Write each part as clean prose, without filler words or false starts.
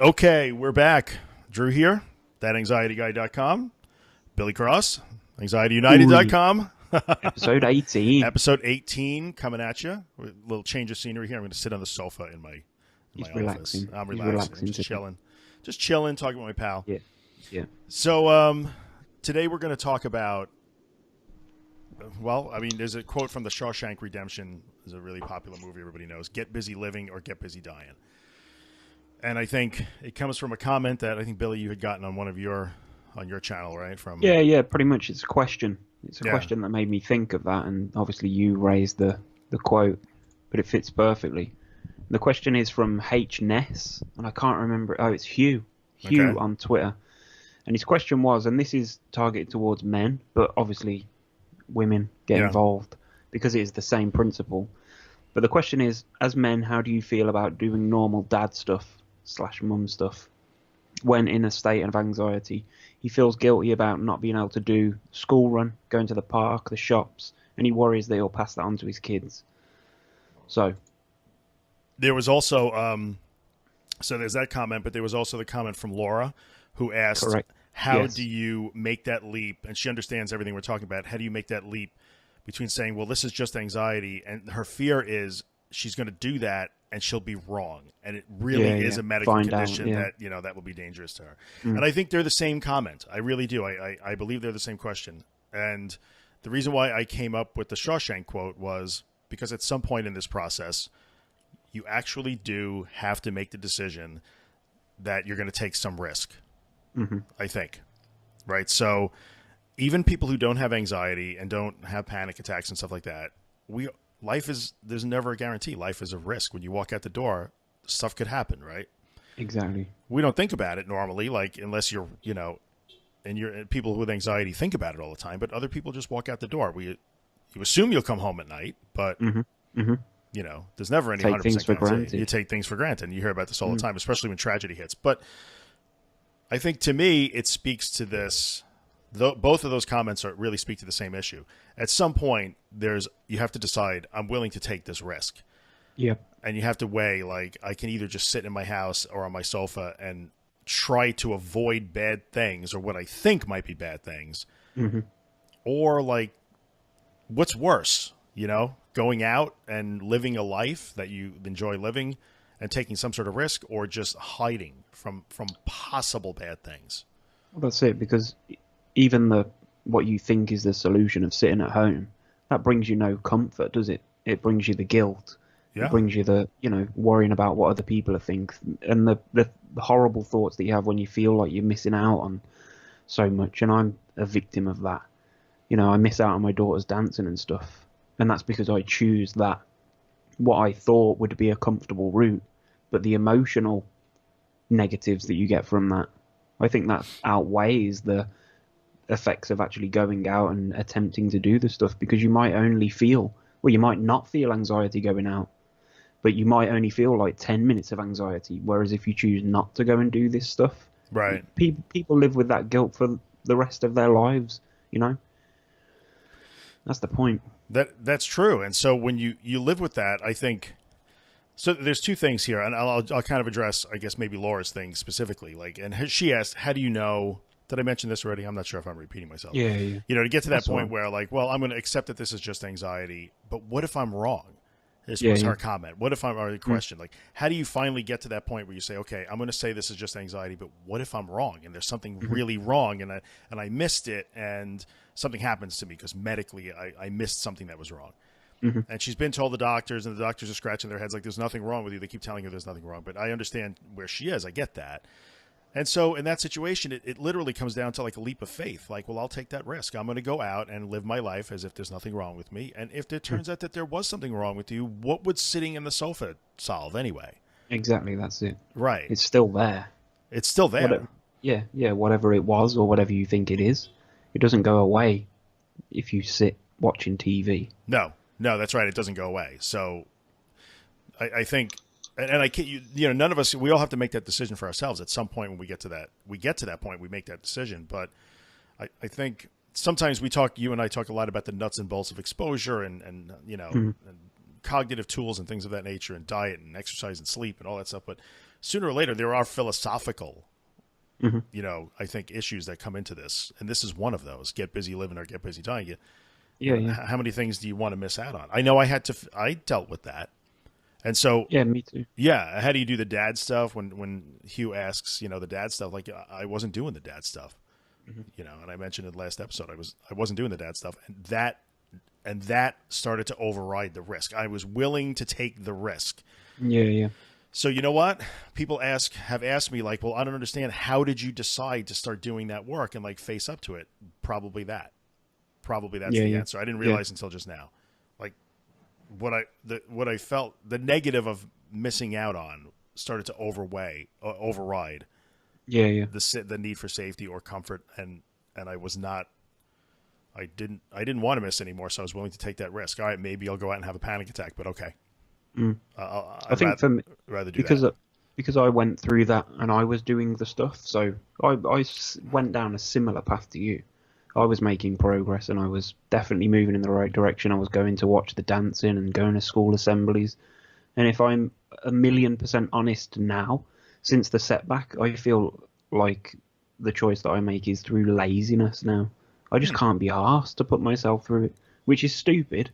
Okay, we're back. Drew here, thatanxietyguy.com. Billy Cross, Ooh, anxietyunited.com. episode 18. Episode 18 coming at you. A little change of scenery here. I'm going to sit on the sofa in my He's office. relaxing. I'm He's relaxing, relaxing just today. chilling. Just chilling, talking with my pal. Yeah, yeah. So, today we're going to talk about, well, I mean, there's a quote from the Shawshank Redemption. It's a really popular movie everybody knows. Get busy living or get busy dying. And I think it comes from a comment that I think, Billy, you had gotten on on your channel, right? From Yeah, pretty much it's a question. It's a Yeah. question that made me think of that, and obviously you raised the quote, but it fits perfectly. The question is from H. Ness, and I can't remember. Oh, it's Hugh. Hugh Okay. on Twitter. And his question was, and this is targeted towards men, but obviously women get Yeah. involved because it is the same principle. But the question is, as men, how do you feel about doing normal dad stuff / mum stuff when in a state of anxiety? He feels guilty about not being able to do school run, going to the park, the shops, and he worries that he'll pass that on to his kids. So, There was also so there's that comment, but there was also the comment from Laura who asked, correct. how Yes. do you make that leap? And she understands everything we're talking about. How do you make that leap between saying, well, this is just anxiety, and her fear is she's going to do that and she'll be wrong, and it really Yeah, is yeah. a medical Find out, condition yeah. that will be dangerous to her. Mm. And I think they're the same comment. I really do. I believe they're the same question. And the reason why I came up with the Shawshank quote was because at some point in this process, you actually do have to make the decision that you're going to take some risk. Hmm. I think, right? So even people who don't have anxiety and don't have panic attacks and stuff like that, there's never a guarantee. Life is a risk. When you walk out the door, stuff could happen, right? Exactly. We don't think about it normally, like unless you're, and people with anxiety think about it all the time, but other people just walk out the door. You assume you'll come home at night, but Hmm. Hmm. there's never any Take 100% things for guarantee. granted. You take things for granted. And you hear about this all the Mm. time, especially when tragedy hits. But I think to me, it speaks to this. Both of those comments really speak to the same issue. At some point, you have to decide, I'm willing to take this risk. Yep. And you have to weigh, like, I can either just sit in my house or on my sofa and try to avoid bad things or what I think might be bad things. Hmm. Or, like, what's worse, going out and living a life that you enjoy living and taking some sort of risk, or just hiding from possible bad things. Well, that's it, because even what you think is the solution of sitting at home, that brings you no comfort, does it? It brings you the guilt. It Yeah. brings you the, worrying about what other people think, and the horrible thoughts that you have when you feel like you're missing out on so much. And I'm a victim of that. I miss out on my daughter's dancing and stuff, and that's because I choose that what I thought would be a comfortable route, but the emotional negatives that you get from that, I think that outweighs the effects of actually going out and attempting to do the stuff, because you might you might not feel anxiety going out, but you might only feel like 10 minutes of anxiety. Whereas if you choose not to go and do this stuff, Right. people live with that guilt for the rest of their lives, That's the point. That's true. And so when you live with that, I think, so there's two things here, and I'll kind of address, I guess, maybe Laura's thing specifically. Like, and she asked, how do you know? Did I mention this already? I'm not sure if I'm repeating myself. Yeah. To get to that That's point all. where, like, well, I'm going to accept that this is just anxiety, but what if I'm wrong? This Yeah, was yeah. her comment. What if I'm, or the question, like, how do you finally get to that point where you say, okay, I'm going to say this is just anxiety, but what if I'm wrong and there's something really wrong, and I missed it, and something happens to me because medically I missed something that was wrong. Hmm. And she's been told the doctors, and the doctors are scratching their heads like, there's nothing wrong with you. They keep telling her there's nothing wrong, but I understand where she is. I get that. And so in that situation, it literally comes down to like a leap of faith. Like, well, I'll take that risk. I'm going to go out and live my life as if there's nothing wrong with me. And if it turns out that there was something wrong with you, what would sitting in the sofa solve anyway? Exactly, that's it. Right. It's still there. It's still there. Whatever it was or whatever you think it is, it doesn't go away if you sit watching TV. No, that's right. It doesn't go away. So I think, and I can't, none of us, we all have to make that decision for ourselves at some point when we get to that point, we make that decision. But I think sometimes you and I talk a lot about the nuts and bolts of exposure and and cognitive tools and things of that nature, and diet and exercise and sleep and all that stuff. But sooner or later there are philosophical, Hmm. I think issues that come into this, and this is one of those: get busy living or get busy dying. Yeah, yeah, How many things do you want to miss out on? I know I dealt with that, and so yeah. Me too. yeah. How do you do the dad stuff when Hugh asks, the dad stuff? Like I wasn't doing the dad stuff, Hmm. and I mentioned in the last episode I wasn't doing the dad stuff, and that started to override the risk. I was willing to take the risk. Yeah, yeah, So you know what? People have asked me like, well, I don't understand. How did you decide to start doing that work and like face up to it? Probably that's yeah, the yeah, answer. I didn't yeah, realize until just now. Like what I felt, the negative of missing out on started to override yeah, yeah. the need for safety or comfort, and I was not. I didn't want to miss anymore, so I was willing to take that risk. All right, maybe I'll go out and have a panic attack, but okay. Mm. I I'd think for me, rather do because that. because I went through that and I was doing the stuff, so went down a similar path to you. I was making progress and I was definitely moving in the right direction. I was going to watch the dancing and going to school assemblies. And if I'm 1,000,000% honest now, since the setback, I feel like the choice that I make is through laziness now. I just Hmm. can't be asked to put myself through it, which is stupid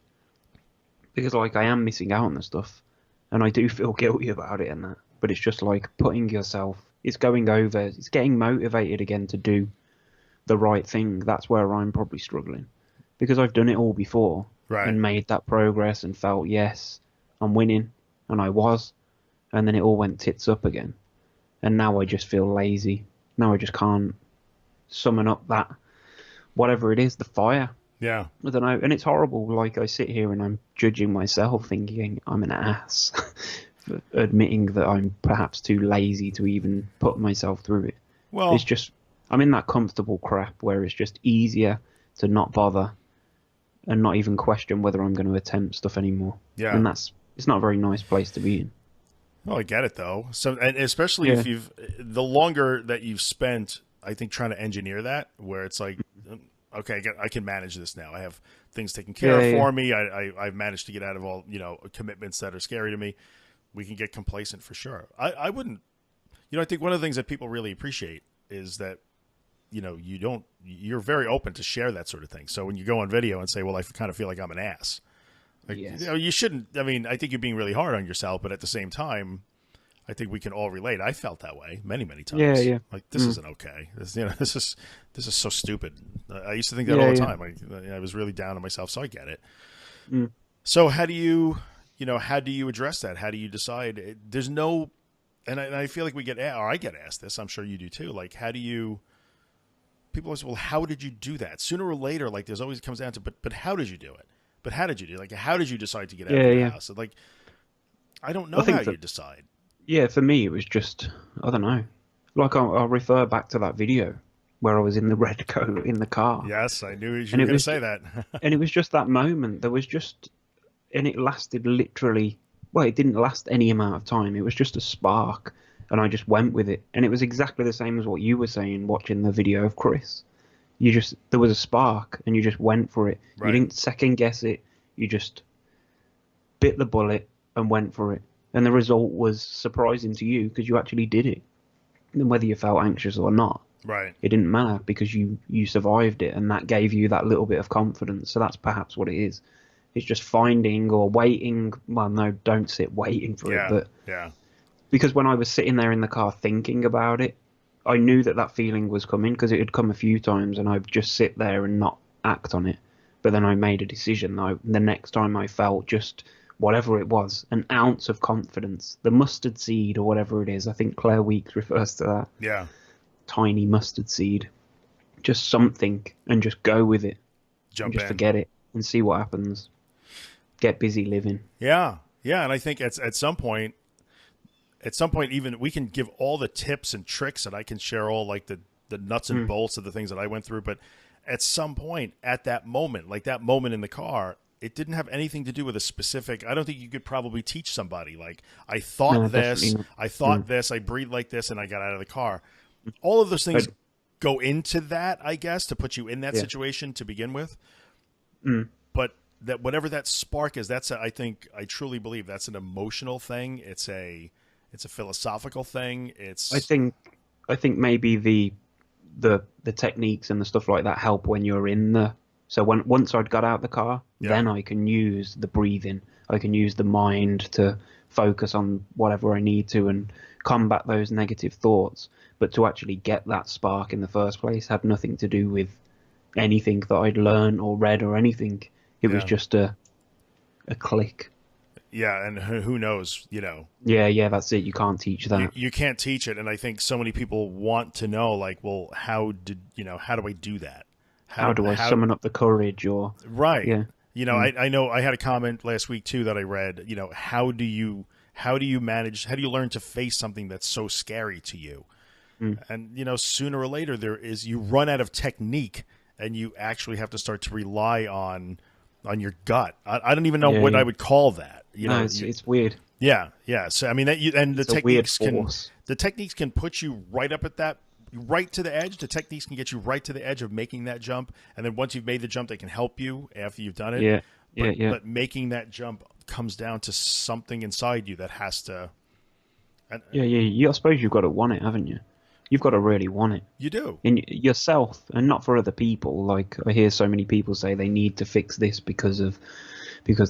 because like I am missing out on the stuff and I do feel guilty about it and that. But it's just like putting yourself, it's going over, it's getting motivated again to do the right thing. That's where I'm probably struggling because I've done it all before Right. and made that progress and felt, yes, I'm winning, and I was, and then it all went tits up again. And now I just feel lazy. Now I just can't summon up that, whatever it is, the fire. Yeah. I don't know. And it's horrible. Like, I sit here and I'm judging myself thinking I'm an ass for admitting that I'm perhaps too lazy to even put myself through it. It's Well, just, I'm in that comfortable crap where it's just easier to not bother and not even question whether I'm going to attempt stuff anymore. yeah. And it's not a very nice place to be in. Well, I get it though. So, and especially Yeah. if the longer that you've spent, I think trying to engineer that, where it's like, okay, I can manage this now. I have things taken care Yeah, of yeah. for me. I've managed to get out of all commitments that are scary to me. We can get complacent for sure. I wouldn't. I think one of the things that people really appreciate is that you're very open to share that sort of thing. So when you go on video and say, well, I kind of feel like I'm an ass. Like, Yes. you shouldn't. I mean, I think you're being really hard on yourself, but at the same time, I think we can all relate. I felt that way many, many times. Yeah, yeah. Like this isn't okay. This is so stupid. I used to think that Yeah, all the yeah. time. I was really down on myself, so I get it. Mm. So how do you address that? How do you decide? There's no, and I feel like I get asked this. I'm sure you do too. Like, how do you? People always say, well, how did you do that? Sooner or later, like there's always comes down to, but how did you do it? But how did you do it? Like, how did you decide to get out Yeah, of your yeah. house? Like, I don't I know how think you that, decide. yeah, for me, it was just, I don't know. Like, I'll refer back to that video where I was in the red coat in the car. Yes, I knew you And were it going to was, say that. and it was just that moment. There was just, and it lasted literally, well, it didn't last any amount of time. It was just a spark. And I just went with it. And it was exactly the same as what you were saying watching the video of Chris. There was a spark and you just went for it. You Right. didn't second guess it. You just bit the bullet and went for it. And the result was surprising to you because you actually did it. And whether you felt anxious or not, Right. it didn't matter because you survived it and that gave you that little bit of confidence. So that's perhaps what it is. It's just finding or waiting. Well, no, don't sit waiting for it. Yeah. But Yeah. because when I was sitting there in the car thinking about it, I knew that feeling was coming because it had come a few times and I'd just sit there and not act on it. But then I made a decision. The next time I felt just whatever it was, an ounce of confidence, the mustard seed or whatever it is. I think Claire Weeks refers to that Yeah. tiny mustard seed. Just something and just go with it and Jump just in. forget it and see what happens. Get busy living. Yeah. Yeah. And I think at some point, even we can give all the tips and tricks, and I can share all like the nuts and bolts of the things that I went through. But at some point, at that moment, like that moment in the car, it didn't have anything to do with a specific. I don't think you could probably teach somebody like I thought No, this, definitely not. I thought this, I breathed like this, and I got out of the car. All of those things go into that, I guess, to put you in that Yeah. situation to begin with. Mm. But that whatever that spark is, I truly believe that's an emotional thing. It's It's a philosophical thing. I think I think maybe the techniques and the stuff like that help when you're in the so when once I'd got out the car, Yeah. then I can use the breathing. I can use the mind to focus on whatever I need to and combat those negative thoughts. But to actually get that spark in the first place had nothing to do with anything that I'd learned or read or anything. It was Yeah. just a click. Yeah. And who knows, Yeah, yeah, that's it. You can't teach you, that. you can't teach it. And I think so many people want to know, like, well, how do I do that? How do I how, summon up the courage or right. yeah. Mm, I know I had a comment last week too that I read, how do you manage, how do you learn to face something that's so scary to you? mm. And, sooner or later you run out of technique and you actually have to start to rely on your gut. I don't even know Yeah, what I yeah. would call that. No, it's weird. Yeah, yeah. So I mean It's a weird force. the techniques can put you right up at that right to the edge. The techniques can get you right to the edge of making that jump, and then once you've made the jump, they can help you after you've done it. Yeah, yeah, yeah. But making that jump comes down to something inside you that has to. And Yeah, yeah. I suppose you've got to want it, haven't you? You've got to really want it you do. in yourself and not for other people. Like I hear so many people say they need to fix this because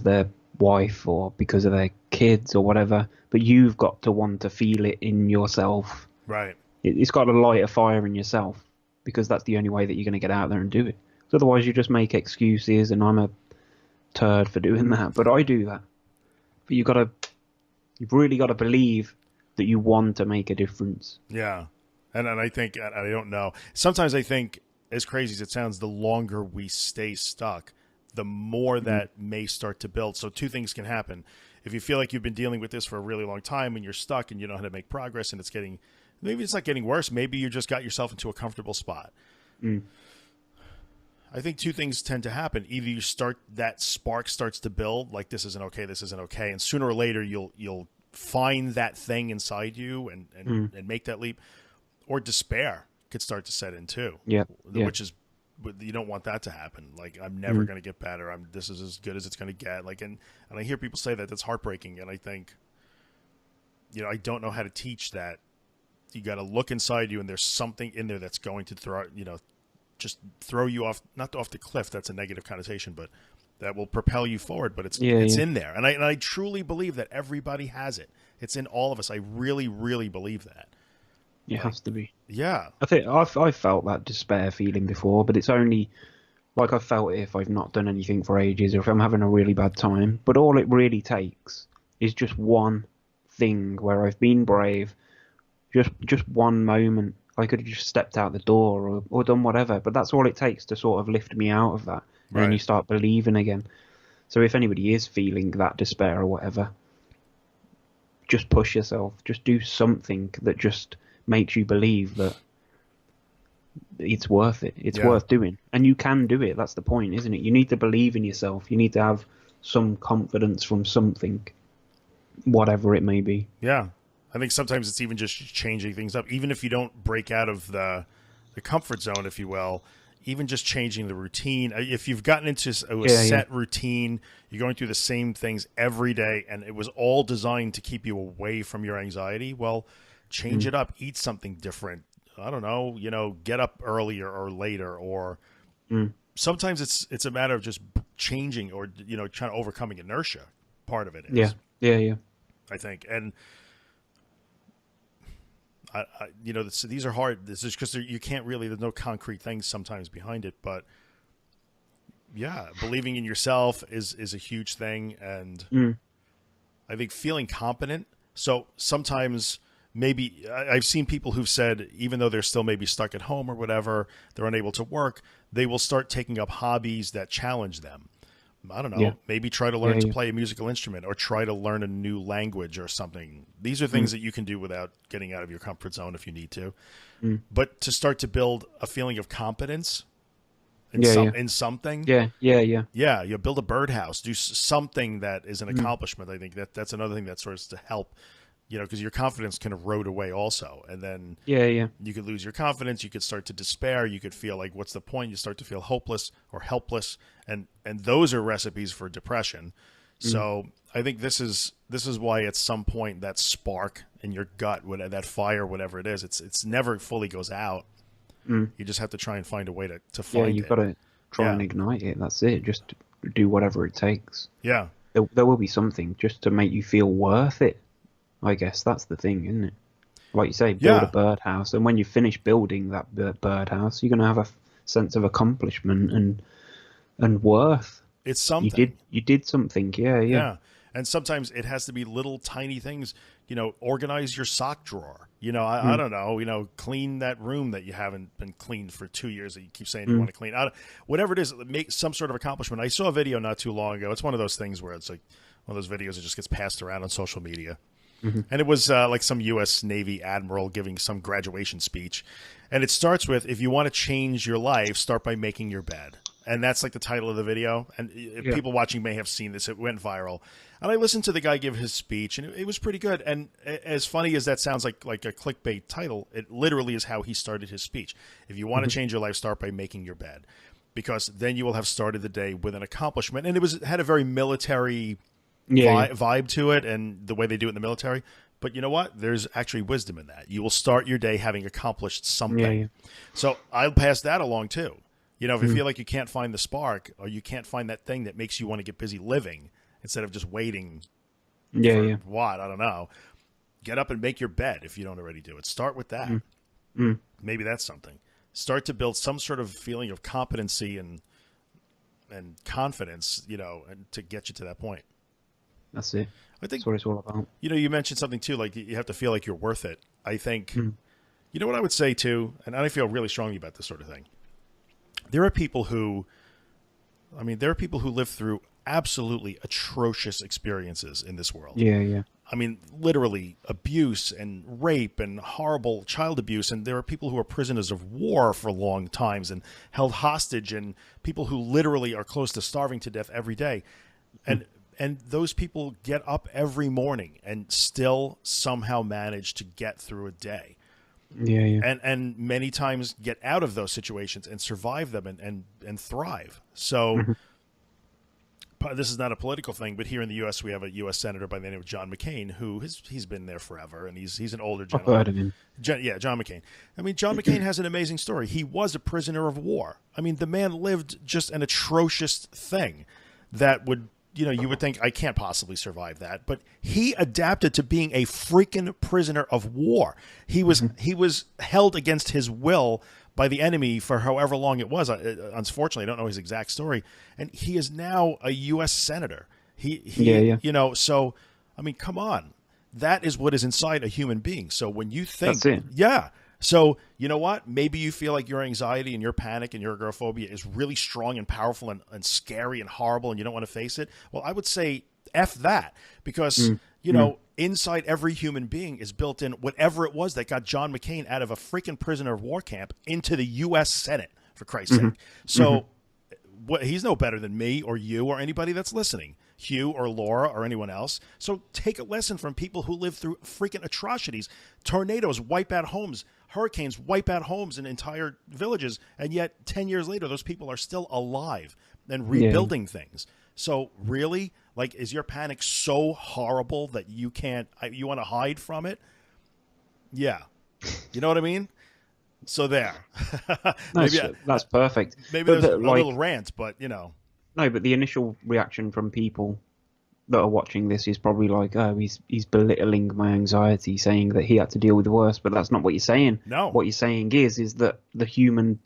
their wife or because of their kids or whatever. But you've got to want to feel it in yourself. Right. It's got to light a fire in yourself because that's the only way that you're going to get out there and do it. 'Cause otherwise, you just make excuses, and I'm a turd for doing that. But I do that. But you've really got to believe that you want to make a difference. Yeah. And I think, I don't know. Sometimes I think, as crazy as it sounds, the longer we stay stuck, the more that may start to build. So two things can happen. If you feel like you've been dealing with this for a really long time and you're stuck and you don't know how to make progress and maybe it's not getting worse. Maybe you just got yourself into a comfortable spot. Mm. I think two things tend to happen. Either that spark starts to build, like this isn't okay. And sooner or later you'll find that thing inside you and make that leap. Or despair could start to set in too. Yeah, yeah. Which is, you don't want that to happen. Like, I'm never going to get better. This is as good as it's going to get. Like, and I hear people say that that's heartbreaking. And I think, I don't know how to teach that. You got to look inside you, and there's something in there that's going to just throw you off, not off the cliff. That's a negative connotation, but that will propel you forward. But it's in there. And I truly believe that everybody has it. It's in all of us. I really, really believe that. It has to be. Yeah. I think I've felt that despair feeling before, but it's only like I've felt it if I've not done anything for ages or if I'm having a really bad time. But all it really takes is just one thing where I've been brave, just one moment. I could have just stepped out the door or done whatever, but that's all it takes to sort of lift me out of that. And then you start believing again. So if anybody is feeling that despair or whatever, just push yourself. Just do something that just makes you believe that it's worth it. It's worth doing. And you can do it. That's the point, isn't it? You need to believe in yourself. You need to have some confidence from something, whatever it may be. Yeah. I think sometimes it's even just changing things up. Even if you don't break out of the comfort zone, if you will, even just changing the routine. If you've gotten into a set routine, you're going through the same things every day, and it was all designed to keep you away from your anxiety, well, change it up. Eat something different. I don't know, get up earlier or later, or sometimes it's a matter of just changing or, trying to overcoming inertia. Part of it is. Yeah. I think. And these are hard. This is because you can't really, there's no concrete things sometimes behind it, but yeah, believing in yourself is a huge thing. And I think feeling competent. So sometimes maybe I've seen people who've said, even though they're still maybe stuck at home or whatever, they're unable to work, they will start taking up hobbies that challenge them. I don't know, maybe try to learn to play a musical instrument or try to learn a new language or something. These are things that you can do without getting out of your comfort zone if you need to. But to start to build a feeling of competence in something. Yeah, you build a birdhouse, do something that is an accomplishment. I think that's another thing that starts to help, because your confidence can erode away also. And then you could lose your confidence. You could start to despair. You could feel like, what's the point? You start to feel hopeless or helpless. And those are recipes for depression. So I think this is why at some point that spark in your gut, that fire, whatever it is, it's never fully goes out. You just have to try and find a way to Yeah, find you've it. got to try Yeah. and ignite it. That's it. Just do whatever it takes. Yeah. There will be something just to make you feel worth it. I guess that's the thing, isn't it? Like you say, build a Yeah. birdhouse, and when you finish building that birdhouse, you're going to have a sense of accomplishment and worth. It's something. You did something. Yeah, yeah. Yeah. And sometimes it has to be little tiny things, organize your sock drawer. I don't know, clean that room that you haven't been cleaned for 2 years that you keep saying you want to clean. Whatever it is, make some sort of accomplishment. I saw a video not too long ago. It's one of those things where it's like one of those videos that just gets passed around on social media. And it was like some U.S. Navy admiral giving some graduation speech. And it starts with, if you want to change your life, start by making your bed. And that's like the title of the video. And people watching may have seen this. It went viral. And I listened to the guy give his speech, and it was pretty good. And as funny as that sounds like a clickbait title, it literally is how he started his speech. If you want to change your life, start by making your bed. Because then you will have started the day with an accomplishment. And it had a very military vibe to it, and the way they do it in the military. But you know what? There's actually wisdom in that. You will start your day having accomplished something. Yeah. So I'll pass that along too. If you feel like you can't find the spark, or you can't find that thing that makes you want to get busy living instead of just waiting for what? I don't know. Get up and make your bed if you don't already do it. Start with that. Maybe that's something. Start to build some sort of feeling of competency and confidence, and to get you to that point. That's it. I think that's what it's all about. You mentioned something too, like you have to feel like you're worth it. I think, you know what I would say too, and I feel really strongly about this sort of thing. There are people who live through absolutely atrocious experiences in this world. Yeah. I mean, literally abuse and rape and horrible child abuse. And there are people who are prisoners of war for long times and held hostage, and people who literally are close to starving to death every day. And those people get up every morning and still somehow manage to get through a day. Yeah. And many times get out of those situations and survive them and thrive. So this is not a political thing, but here in the U.S. we have a U.S. Senator by the name of John McCain, who he's been there forever, and he's an older gentleman. I've heard of him. John McCain. I mean, John McCain has an amazing story. He was a prisoner of war. I mean, the man lived just an atrocious thing that would, you would think, I can't possibly survive that. But he adapted to being a freaking prisoner of war. He was held against his will by the enemy for however long it was. Unfortunately, I don't know his exact story. And he is now a U.S. Senator. So, I mean, come on. That is what is inside a human being. So when you think, that's it. Yeah. So, you know what? Maybe you feel like your anxiety and your panic and your agoraphobia is really strong and powerful and scary and horrible, and you don't want to face it. Well, I would say F that, because, inside every human being is built in whatever it was that got John McCain out of a freaking prisoner of war camp into the U.S. Senate, for Christ's sake. So he's no better than me or you or anybody that's listening, Hugh or Laura or anyone else. So take a lesson from people who live through freaking atrocities. Tornadoes wipe out homes. Hurricanes wipe out homes and entire villages. And yet 10 years later, those people are still alive and rebuilding things. So really, like, is your panic so horrible that you want to hide from it? Yeah. You know what I mean? So there. That's perfect. Maybe there's a little rant, but No, but the initial reaction from people that are watching this is probably like, oh, he's belittling my anxiety, saying that he had to deal with the worst. But that's not what you're saying. No. What you're saying is that the human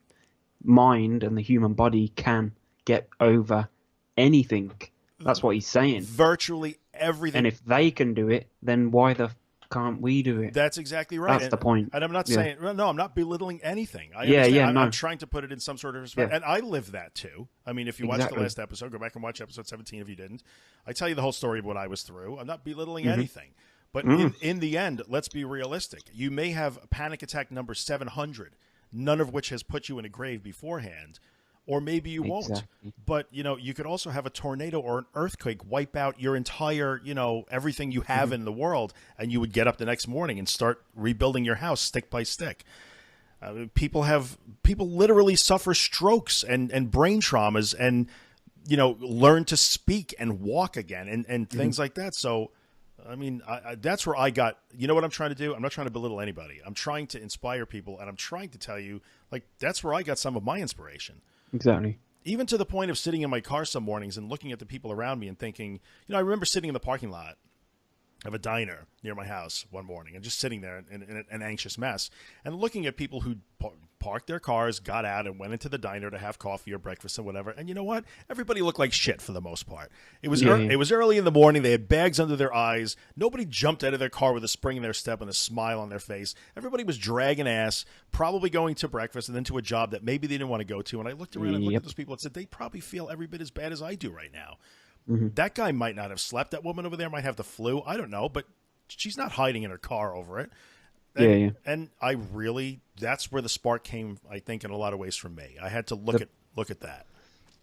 mind and the human body can get over anything. That's what he's saying. Virtually everything. And if they can do it, then why can't we do it? That's exactly right. That's the point. And I'm not saying, no, I'm not belittling anything. I'm trying to put it in some sort of respect. And I live that too. I mean, if you watched the last episode, go back and watch episode 17 if you didn't. I tell you the whole story of what I was through. I'm not belittling anything. But in the end, let's be realistic. You may have panic attack number 700, none of which has put you in a grave beforehand. Or maybe you won't. But, you could also have a tornado or an earthquake wipe out your entire, everything you have in the world, and you would get up the next morning and start rebuilding your house stick by stick. People literally suffer strokes and brain traumas, and learn to speak and walk again and things like that. So, I mean, that's where I got, you know what I'm trying to do? I'm not trying to belittle anybody. I'm trying to inspire people, and I'm trying to tell you, like, that's where I got some of my inspiration. Exactly. Even to the point of sitting in my car some mornings and looking at the people around me and thinking, I remember sitting in the parking lot of a diner near my house one morning and just sitting there in an anxious mess and looking at people who parked their cars, got out, and went into the diner to have coffee or breakfast or whatever. And you know what? Everybody looked like shit for the most part. It was it was early in the morning. They had bags under their eyes. Nobody jumped out of their car with a spring in their step and a smile on their face. Everybody was dragging ass, probably going to breakfast and then to a job that maybe they didn't want to go to. And I looked around and looked at those people and said, they probably feel every bit as bad as I do right now. That guy might not have slept. That woman over there might have the flu. I don't know, but she's not hiding in her car over it. And, and I really, that's where the spark came, I think, in a lot of ways from me. I had to look at that.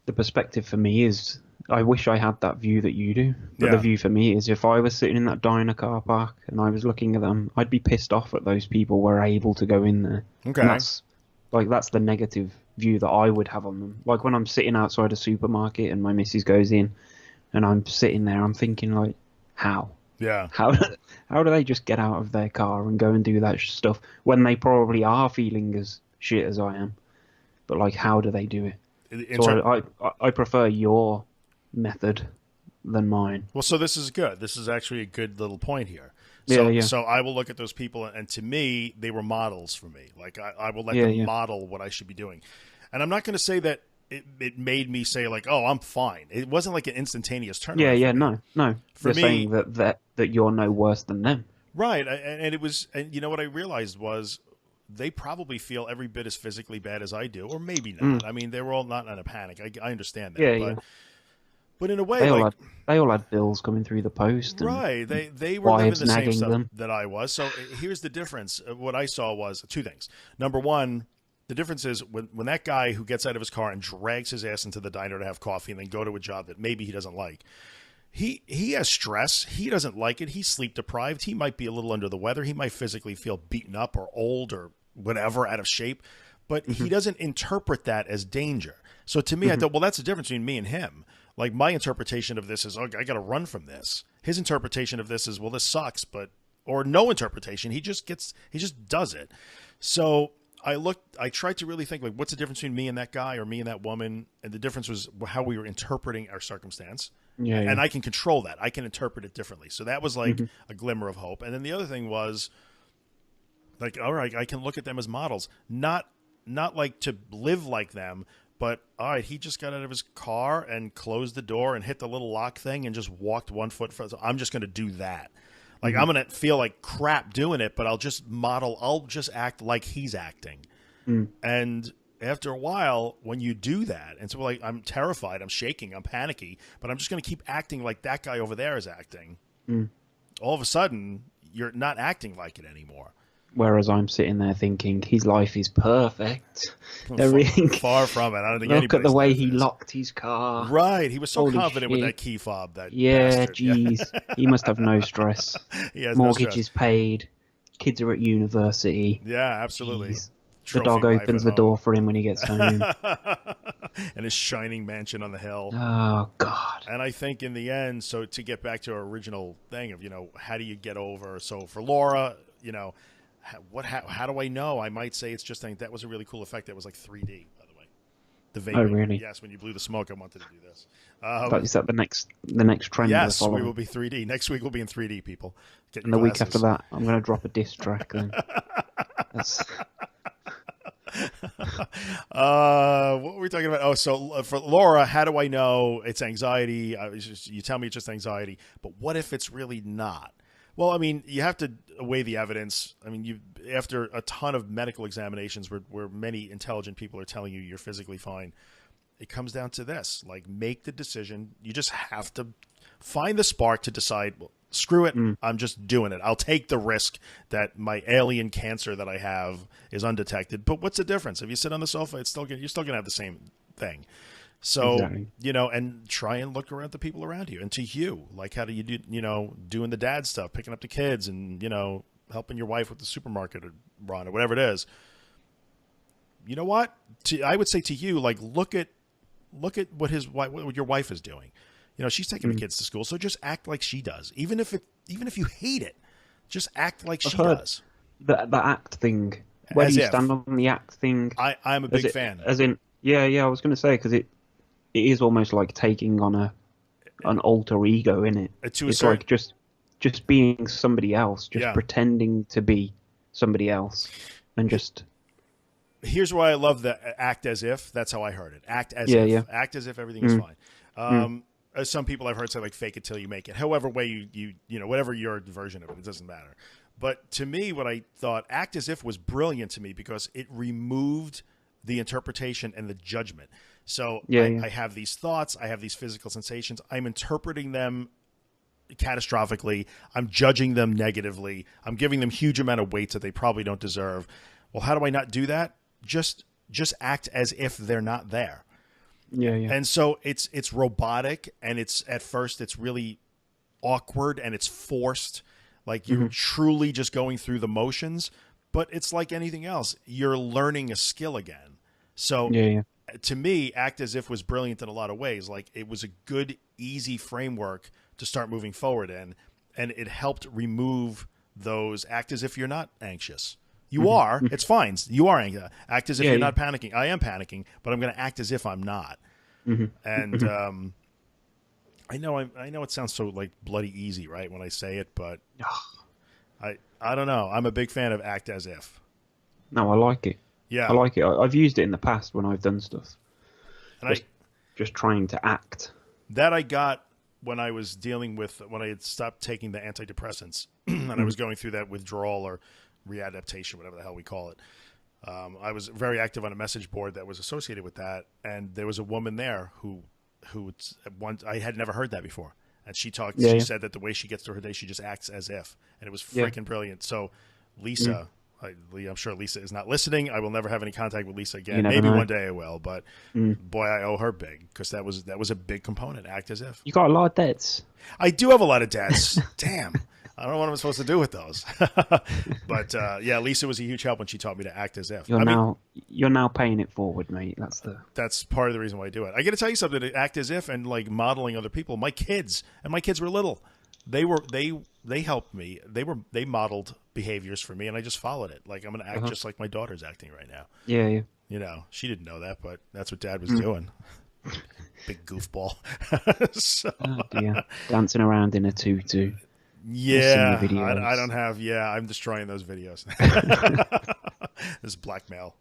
The perspective for me is, I wish I had that view that you do. But the view for me is, if I was sitting in that diner car park and I was looking at them, I'd be pissed off at those people who were able to go in there. Okay. And that's the negative view that I would have on them. Like when I'm sitting outside a supermarket and my missus goes in and I'm sitting there, I'm thinking, like, how? Yeah. How do they just get out of their car and go and do that stuff when they probably are feeling as shit as I am? But, like, how do they do it? So I prefer your method than mine. Well, so this is good. This is actually a good little point here. So I will look at those people, and to me, they were models for me. Like, I will let them model what I should be doing. And I'm not going to say that it made me say, like, oh, I'm fine. It wasn't like an instantaneous turnaround. No. For You're saying that you're no worse than them. Right. And it was, and you know what I realized was they probably feel every bit as physically bad as I do, or maybe not. I mean, they were all not in a panic. I understand that. But in a way, they all had bills coming through the post. Right. They were living the same stuff that I was. So here's the difference. What I saw was two things. Number one, the difference is when that guy who gets out of his car and drags his ass into the diner to have coffee and then go to a job that maybe he doesn't like, he has stress. He doesn't like it. He's sleep deprived. He might be a little under the weather. He might physically feel beaten up or old or whatever, out of shape. But he doesn't interpret that as danger. So to me, I thought, well, that's the difference between me and him. Like, my interpretation of this is, oh, I got to run from this. His interpretation of this is, well, this sucks, or no interpretation. He just does it. So I tried to really think, like, what's the difference between me and that guy or me and that woman? And the difference was how we were interpreting our circumstance. And I can control that. I can interpret it differently. So that was like a glimmer of hope. And then the other thing was, like, all right, I can look at them as models, not like to live like them, but all right, he just got out of his car and closed the door and hit the little lock thing and just walked 1 foot further. So I'm just going to do that. Like, I'm going to feel like crap doing it, but I'll just act like he's acting. And after a while, when you do that, and so, like, I'm terrified, I'm shaking, I'm panicky, but I'm just going to keep acting like that guy over there is acting. All of a sudden, you're not acting like it anymore. Whereas I'm sitting there thinking his life is perfect. Far from it. I don't think look at the way he locked his car. Right. He was so confident with that key fob. Jeez. He must have no stress. Mortgage is paid. Kids are at university. Yeah, absolutely. The dog opens the door for him when he gets home. And his shining mansion on the hill. Oh, God. And I think in the end, so to get back to our original thing of, how do you get over? So for Laura, how do I know? I might say it's just that was a really cool effect. That was like 3D, by the way. The vaping. Oh, really? Yes, when you blew the smoke, I wanted to do this. Is that the next trend? Yes, we will be 3D. Next week we'll be in 3D, people. And the week after that, I'm going to drop a diss track then. What were we talking about? Oh, so for Laura, how do I know it's anxiety? You tell me it's just anxiety, but what if it's really not? Well, I mean, you have to weigh the evidence. I mean, after a ton of medical examinations where many intelligent people are telling you you're physically fine, it comes down to this. Like, make the decision. You just have to find the spark to decide, well, screw it, I'm just doing it. I'll take the risk that my alien cancer that I have is undetected. But what's the difference? If you sit on the sofa, you're still going to have the same thing. So, exactly. And try and look around the people around you and to you. Like, how do you do, doing the dad stuff, picking up the kids and, helping your wife with the supermarket run or whatever it is. You know what? I would say to you, like, look at look at what what your wife is doing. You know, she's taking the kids to school, so just act like she does. Even if you hate it, just act like she does. The act thing. Where As do you if. stand on the act thing? I'm a big fan. As in, yeah, I was going to say because it is almost like taking on an alter ego in it. It's like just being somebody else, just pretending to be somebody else, and just. Here's why I love the act as if. That's how I heard it. Act as if. Yeah. Act as if everything is fine. Some people I've heard say like fake it till you make it. However way you know, whatever your version of it doesn't matter. But to me, what I thought act as if was brilliant to me because it removed the interpretation and the judgment. So I have these thoughts, I have these physical sensations. I'm interpreting them catastrophically. I'm judging them negatively. I'm giving them huge amount of weights that they probably don't deserve. Well, how do I not do that? Just act as if they're not there. Yeah. And so it's robotic, and at first it's really awkward and it's forced, like you're truly just going through the motions. But it's like anything else, you're learning a skill again. So to me, act as if was brilliant in a lot of ways. Like it was a good, easy framework to start moving forward in, and it helped remove those. Act as if you're not anxious. You are. It's fine. You are anxious. Act as if you're not panicking. I am panicking, but I'm going to act as if I'm not. And I know it sounds so like bloody easy, right, when I say it, but I don't know. I'm a big fan of act as if. No, I like it. Yeah, I like it. I've used it in the past when I've done stuff. And just trying to act. That I got when I was dealing with when I had stopped taking the antidepressants, and I was going through that withdrawal or readaptation, whatever the hell we call it. I was very active on a message board that was associated with that, and there was a woman there who I had never heard that before, and she talked. She said that the way she gets through her day, she just acts as if, and it was freaking brilliant. So, Lisa, I'm sure Lisa is not listening. I will never have any contact with Lisa again. Maybe one day I will, but boy, I owe her big because that was a big component. Act as if. You got a lot of debts. I do have a lot of debts. Damn. I don't know what I'm supposed to do with those. But Lisa was a huge help when she taught me to act as if. You're now paying it forward, mate. That's part of the reason why I do it. I got to tell you something. To act as if and like modeling other people. My kids were little. They helped me. They modeled behaviors for me, and I just followed it. Like I'm going to act just like my daughter's acting right now. Yeah. You know, she didn't know that, but that's what Dad was doing. Big goofball. Oh dear, dancing around in a tutu. Yeah, I don't have. Yeah, I'm destroying those videos. This is blackmail.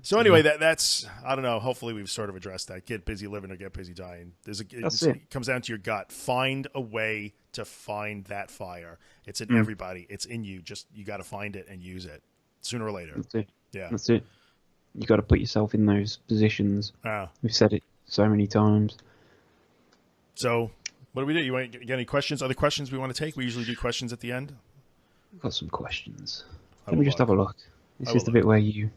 So anyway, that's I don't know. Hopefully, we've sort of addressed that. Get busy living or get busy dying. It comes down to your gut. Find a way to find that fire. It's in everybody. It's in you. Just you got to find it and use it sooner or later. That's it. Yeah, that's it. You got to put yourself in those positions. We've said it so many times. So. What do we do? You want to get any questions? Other questions we want to take? We usually do questions at the end. I've got some questions. Let me just have a look. This is the bit where you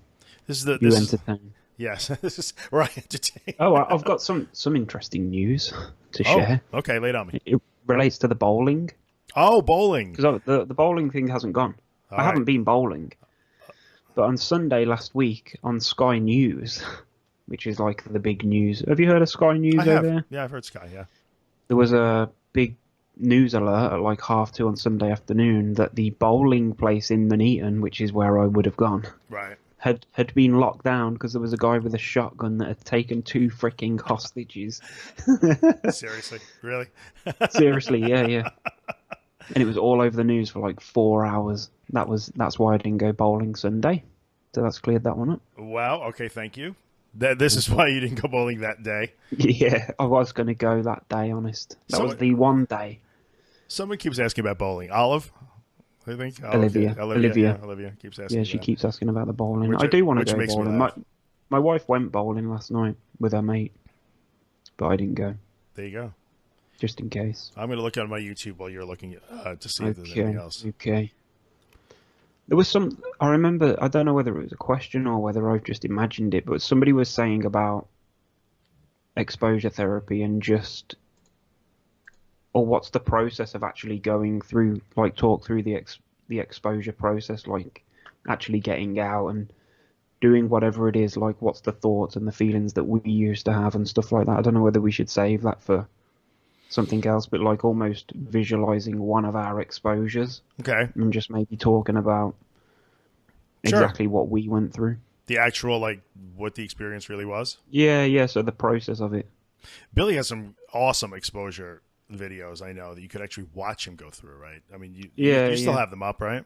entertain. Yes, this is where I entertain. Oh, I've got some interesting news to share. Okay, lay it on me. It relates to the bowling. Oh, bowling. Because the bowling thing hasn't gone. I haven't been bowling. But on Sunday last week on Sky News, which is like the big news. Have you heard of Sky News over there? Yeah, I've heard Sky, yeah. There was a big news alert at like 2:30 on Sunday afternoon that the bowling place in Nuneaton, which is where I would have gone, right, had been locked down because there was a guy with a shotgun that had taken 2 freaking hostages. Seriously? Really? Seriously, yeah. And it was all over the news for like 4 hours. That's why I didn't go bowling Sunday. So that's cleared that one up. Wow. Okay, thank you. This is why you didn't go bowling that day. Yeah, I was going to go that day, honest. That was the one day. Someone keeps asking about bowling. Olive, I think. Olivia keeps asking. Yeah, she keeps asking about the bowling. I do want to go bowling. My wife went bowling last night with her mate, but I didn't go. There you go. Just in case. I'm going to look on my YouTube while you're looking to see if there's anything else. Okay. There was I remember, I don't know whether it was a question or whether I've just imagined it, but somebody was saying about exposure therapy and or what's the process of actually going through, like talk through the exposure process, like actually getting out and doing whatever it is, like what's the thoughts and the feelings that we used to have and stuff like that. I don't know whether we should save that for something else, but like almost visualizing one of our exposures Okay. and just maybe talking about Sure. exactly what we went through. The actual, like, what the experience really was. Yeah, so the process of it. Billy has some awesome exposure videos, I know, that you could actually watch him go through, right? I mean, you still have them up, right?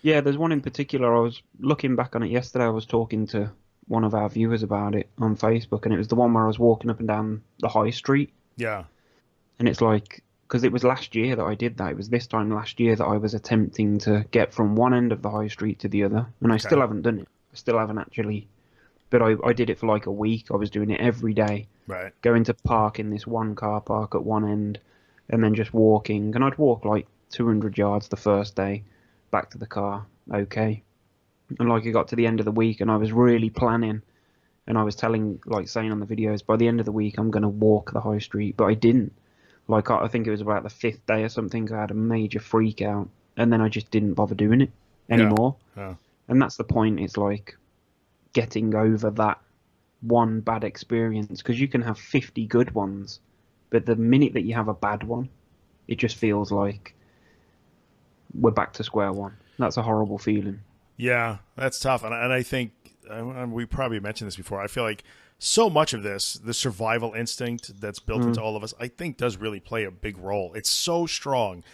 Yeah, there's one in particular. I was looking back on it yesterday. I was talking to one of our viewers about it on Facebook, and it was the one where I was walking up and down the high street. Yeah. And it's like, because it was last year that I did that. It was this time last year that I was attempting to get from one end of the high street to the other, and I still haven't done it. I still haven't actually, but I did it for like a week. I was doing it every day, Right. going to park in this one car park at one end, and then just walking. And I'd walk like 200 yards the first day, back to the car, okay. And like I got to the end of the week, and I was really planning, and I was saying on the videos, by the end of the week, I'm going to walk the high street, but I didn't. Like, I think it was about the 5th day or something, I had a major freak out, and then I just didn't bother doing it anymore. Yeah. And that's the point. It's like getting over that one bad experience, because you can have 50 good ones, but the minute that you have a bad one, it just feels like we're back to square one. That's a horrible feeling. Yeah, that's tough. And I think we probably mentioned this before. I feel like so much of this, the survival instinct that's built into all of us, I think does really play a big role. It's so strong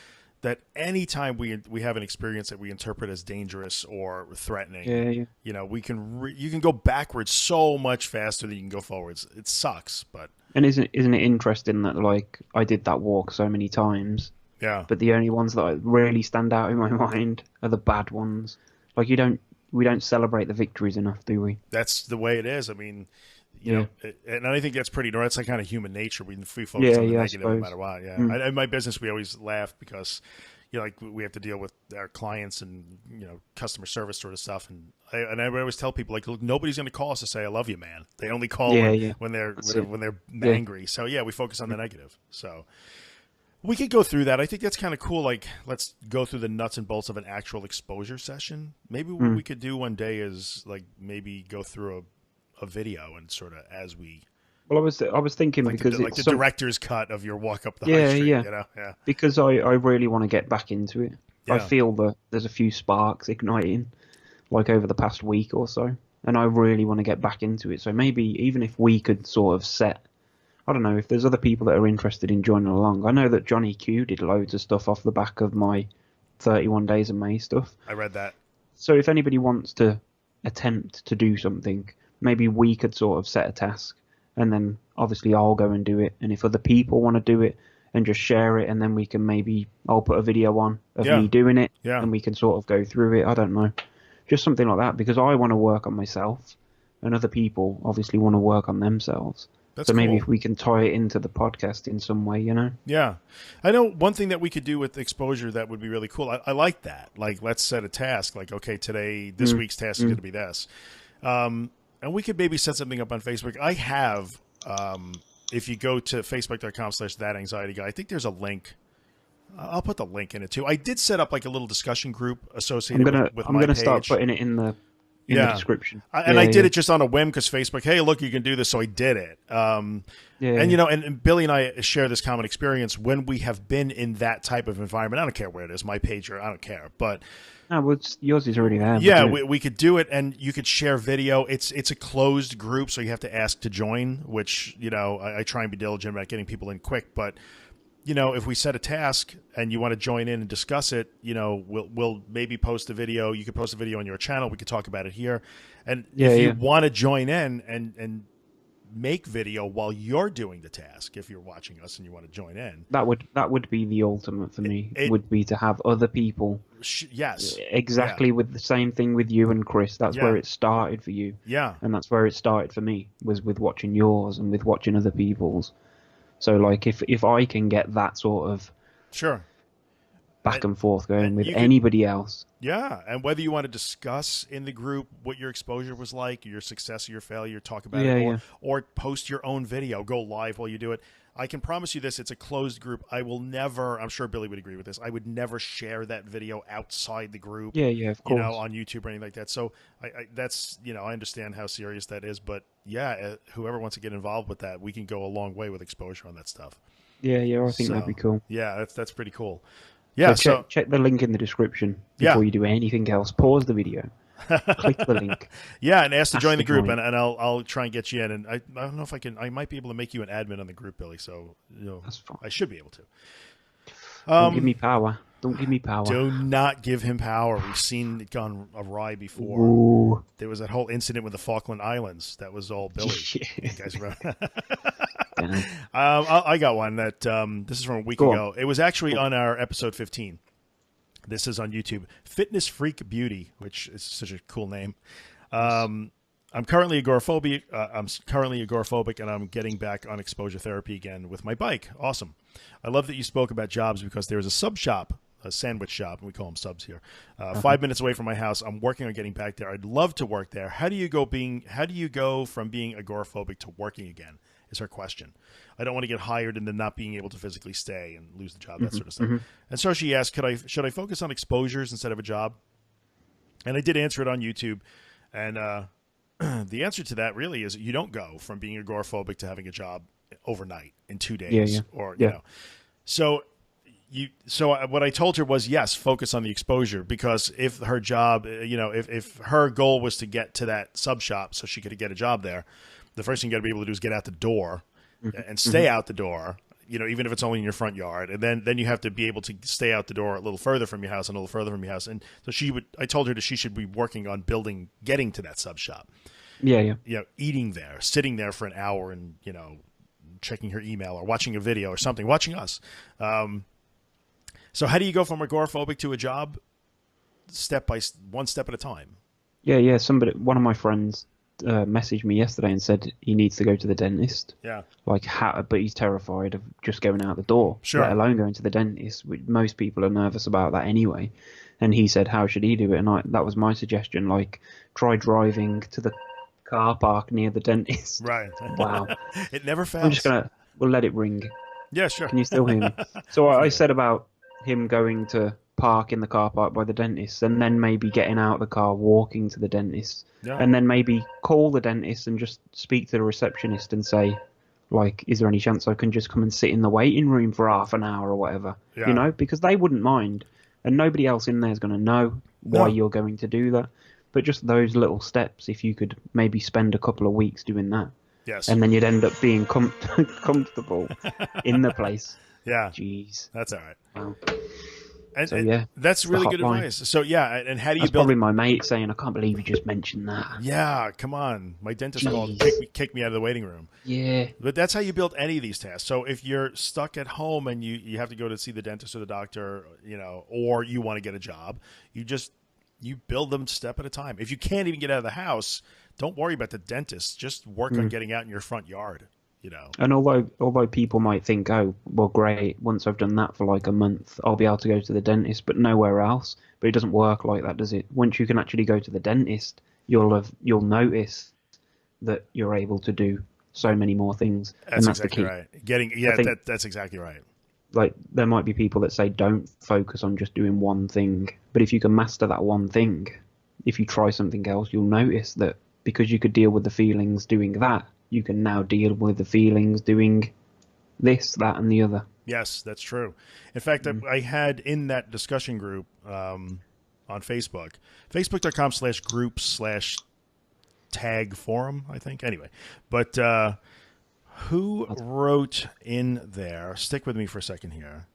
that anytime we have an experience that we interpret as dangerous or threatening, you know, we can you can go backwards so much faster than you can go forwards. It sucks, but and isn't it interesting that like I did that walk so many times, but the only ones that really stand out in my mind are the bad ones. Like we don't celebrate the victories enough, do we? That's the way it is. I mean, you know, and I think that's pretty. That's like kind of human nature. We focus on the negative no matter what. Yeah, in my business, we always laugh because, you know, like we have to deal with our clients and, you know, customer service sort of stuff. And I always tell people, like, look, nobody's going to call us to say I love you, man. They only call when they're angry. So yeah, we focus on the negative. So we could go through that. I think that's kind of cool. Like, let's go through the nuts and bolts of an actual exposure session. Maybe what we could do one day is like maybe go through a video and sort of as we. Well, I was thinking like because it's the director's cut of your walk up the high street. You know? Yeah. Because I really want to get back into it. Yeah. I feel that there's a few sparks igniting, like over the past week or so, and I really want to get back into it. So maybe even if we could sort of set, I don't know, if there's other people that are interested in joining along. I know that Johnny Q did loads of stuff off the back of my 31 Days of May stuff. I read that. So if anybody wants to attempt to do something, maybe we could sort of set a task, and then obviously I'll go and do it. And if other people want to do it, and just share it, and then we can I'll put a video on of me doing it, and we can sort of go through it. I don't know. Just something like that, because I want to work on myself, and other people obviously want to work on themselves. So maybe if we can tie it into the podcast in some way, you know? Yeah. I know one thing that we could do with exposure that would be really cool. I like that. Like, let's set a task. Like, okay, today, this week's task is going to be this. And we could maybe set something up on Facebook. I have, if you go to facebook.com/thatanxietyguy, I think there's a link. I'll put the link in it too. I did set up like a little discussion group associated with my page. I'm going to start putting it in the description. I did it just on a whim because Facebook, hey, look, you can do this. So I did it. You know, and Billy and I share this common experience when we have been in that type of environment. I don't care where it is, my page, or I don't care. But no, well, yours is already there. Yeah, we could do it, and you could share video. It's a closed group, so you have to ask to join, which, you know, I try and be diligent about getting people in quick. But, you know, if we set a task and you want to join in and discuss it, you know, we'll maybe post a video. You could post a video on your channel. We could talk about it here. And if you want to join in and make video while you're doing the task, if you're watching us and you want to join in, that would be the ultimate for me. Would be to have other people. Yes, exactly. With the same thing with you and Chris. That's where it started for you. Yeah, and that's where it started for me, was with watching yours and with watching other people's. So like if I can get that sort of back and forth going with anybody else. Yeah, and whether you want to discuss in the group what your exposure was like, your success or your failure, talk about it, or post your own video, go live while you do it. I can promise you this: it's a closed group. I will never. I'm sure Billy would agree with this. I would never share that video outside the group. Yeah, yeah, of course. On YouTube or anything like that. So that's I understand how serious that is, but yeah, whoever wants to get involved with that, we can go a long way with exposure on that stuff. Yeah, yeah, I think that'd be cool. Yeah, that's pretty cool. Yeah, so check the link in the description before you do anything else. Pause the video. Click the link. Yeah, and ask to join the group, and I'll try and get you in. And I don't know if I can. I might be able to make you an admin on the group, Billy. So that's fine. I should be able to. Don't give me power. Don't give me power. Do not give him power. We've seen it gone awry before. Ooh. There was that whole incident with the Falkland Islands. That was all Billy. You guys remember? I got one that this is from a week ago. It was actually on our episode 15. This is on YouTube. Fitness Freak Beauty, which is such a cool name. I'm currently agoraphobic. And I'm getting back on exposure therapy again with my bike. Awesome. I love that you spoke about jobs because there's a sub shop, a sandwich shop, and we call them subs here. 5 minutes away from my house. I'm working on getting back there. I'd love to work there. How do you go from being agoraphobic to working again? Is her question. I don't want to get hired and then not being able to physically stay and lose the job, that sort of stuff. And so she asked, should I focus on exposures instead of a job? And I did answer it on YouTube. And the answer to that really is you don't go from being agoraphobic to having a job overnight in 2 days. So what I told her was, yes, focus on the exposure, because if her job, if her goal was to get to that sub shop so she could get a job there, the first thing you got to be able to do is get out the door and stay out the door, even if it's only in your front yard. And then you have to be able to stay out the door a little further from your house and a little further from your house. And so I told her that she should be working on getting to that sub shop. Yeah. Eating there, sitting there for an hour and, checking her email or watching a video or something, watching us. So how do you go from agoraphobic to a job? One step at a time. Yeah. One of my friends messaged me yesterday and said he needs to go to the dentist. Yeah. But he's terrified of just going out the door, let alone going to the dentist. Most people are nervous about that anyway. And he said, how should he do it? And that was my suggestion. Try driving to the car park near the dentist. Right. Wow. It never fails. I'm just we'll let it ring. Yeah, sure. Can you still hear me? So I said about him going to park in the car park by the dentist and then maybe getting out of the car, walking to the dentist, and then maybe call the dentist and just speak to the receptionist and say, is there any chance I can just come and sit in the waiting room for half an hour or whatever? Because they wouldn't mind, and nobody else in there is going to know why you're going to do that. But just those little steps, if you could maybe spend a couple of weeks doing that, yes, and then you'd end up being comfortable in the place. Yeah. Jeez. That's all right. Wow. And that's really good advice. So and how do you build? Probably my mate saying, "I can't believe you just mentioned that." Yeah, come on. My dentist called and kicked me out of the waiting room. Yeah. But that's how you build any of these tasks. So if you're stuck at home and you have to go to see the dentist or the doctor, or you want to get a job, you build them step at a time. If you can't even get out of the house, don't worry about the dentist. Just work on getting out in your front yard. And although people might think, oh, well, great, once I've done that for a month, I'll be able to go to the dentist, but nowhere else. But it doesn't work like that, does it? Once you can actually go to the dentist, you'll notice that you're able to do so many more things. That's exactly right. That's exactly right. There might be people that say don't focus on just doing one thing, but if you can master that one thing, if you try something else, you'll notice that because you could deal with the feelings doing that, you can now deal with the feelings doing this, that, and the other. Yes, that's true. In fact, I had in that discussion group on Facebook, facebook.com/groups/tag forum, I think. Anyway, but who wrote in there? Stick with me for a second here.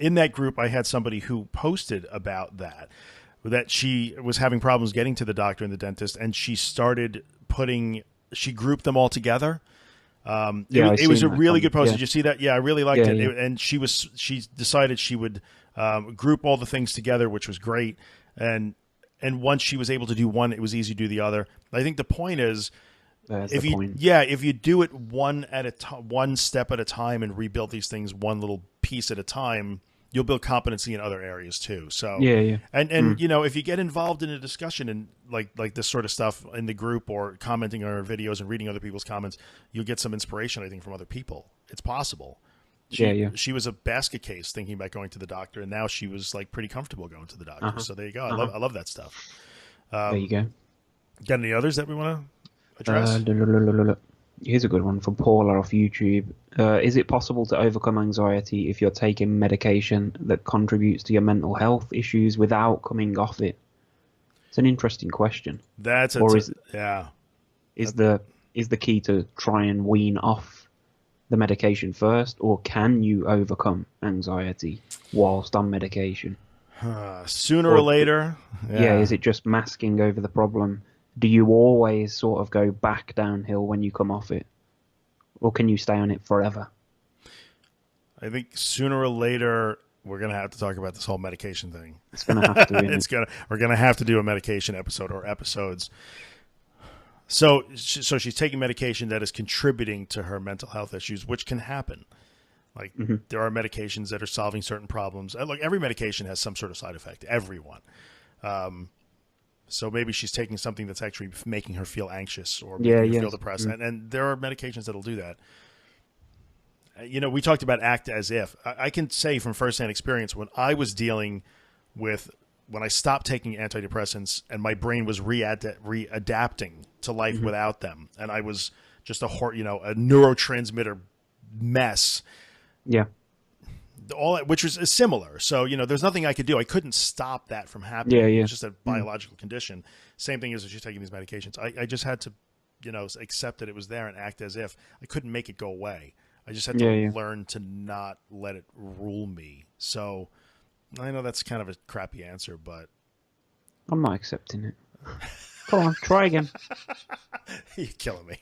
In that group, I had somebody who posted about that she was having problems getting to the doctor and the dentist, and she started she grouped them all together. It was a really good post. Yeah. Did you see that? Yeah, I really liked it. And she decided she would group all the things together, which was great. And once she was able to do one, it was easy to do the other. I think the point is, if you do it one step at a time and rebuild these things one little piece at a time, you'll build competency in other areas too. So and if you get involved in a discussion and like this sort of stuff in the group or commenting on our videos and reading other people's comments, you'll get some inspiration, I think, from other people. it's possible. Yeah. She was a basket case thinking about going to the doctor, and now she was like pretty comfortable going to the doctor. Uh-huh. So there you go. Uh-huh. I love that stuff. There you go. Got any others that we want to address? Here's a good one from Paula off YouTube. Is it possible to overcome anxiety if you're taking medication that contributes to your mental health issues without coming off it? It's an interesting question. That's Or is the key to try and wean off the medication first, or can you overcome anxiety whilst on medication? Sooner or later. Yeah, is it just masking over the problem? Do you always sort of go back downhill when you come off it? Or can you stay on it forever? I think sooner or later we're gonna have to talk about this whole medication thing. It's gonna have to. We're gonna have to do a medication episode or episodes. So she's taking medication that is contributing to her mental health issues, which can happen. Like there are medications that are solving certain problems. Look, every medication has some sort of side effect. Everyone. So maybe she's taking something that's actually making her feel anxious or making her feel depressed. And there are medications that'll do that. We talked about act as if. I can say from firsthand experience when I was dealing with when I stopped taking antidepressants and my brain was readapting to life without them, and I was just a neurotransmitter mess. Yeah. All that, which was similar. So, there's nothing I could do. I couldn't stop that from happening. Yeah. It's just a biological condition. Same thing as if she's taking these medications. I just had to, accept that it was there and act as if. I couldn't make it go away. I just had to learn to not let it rule me. So, I know that's kind of a crappy answer, but I'm not accepting it. Come on, try again. You're killing me.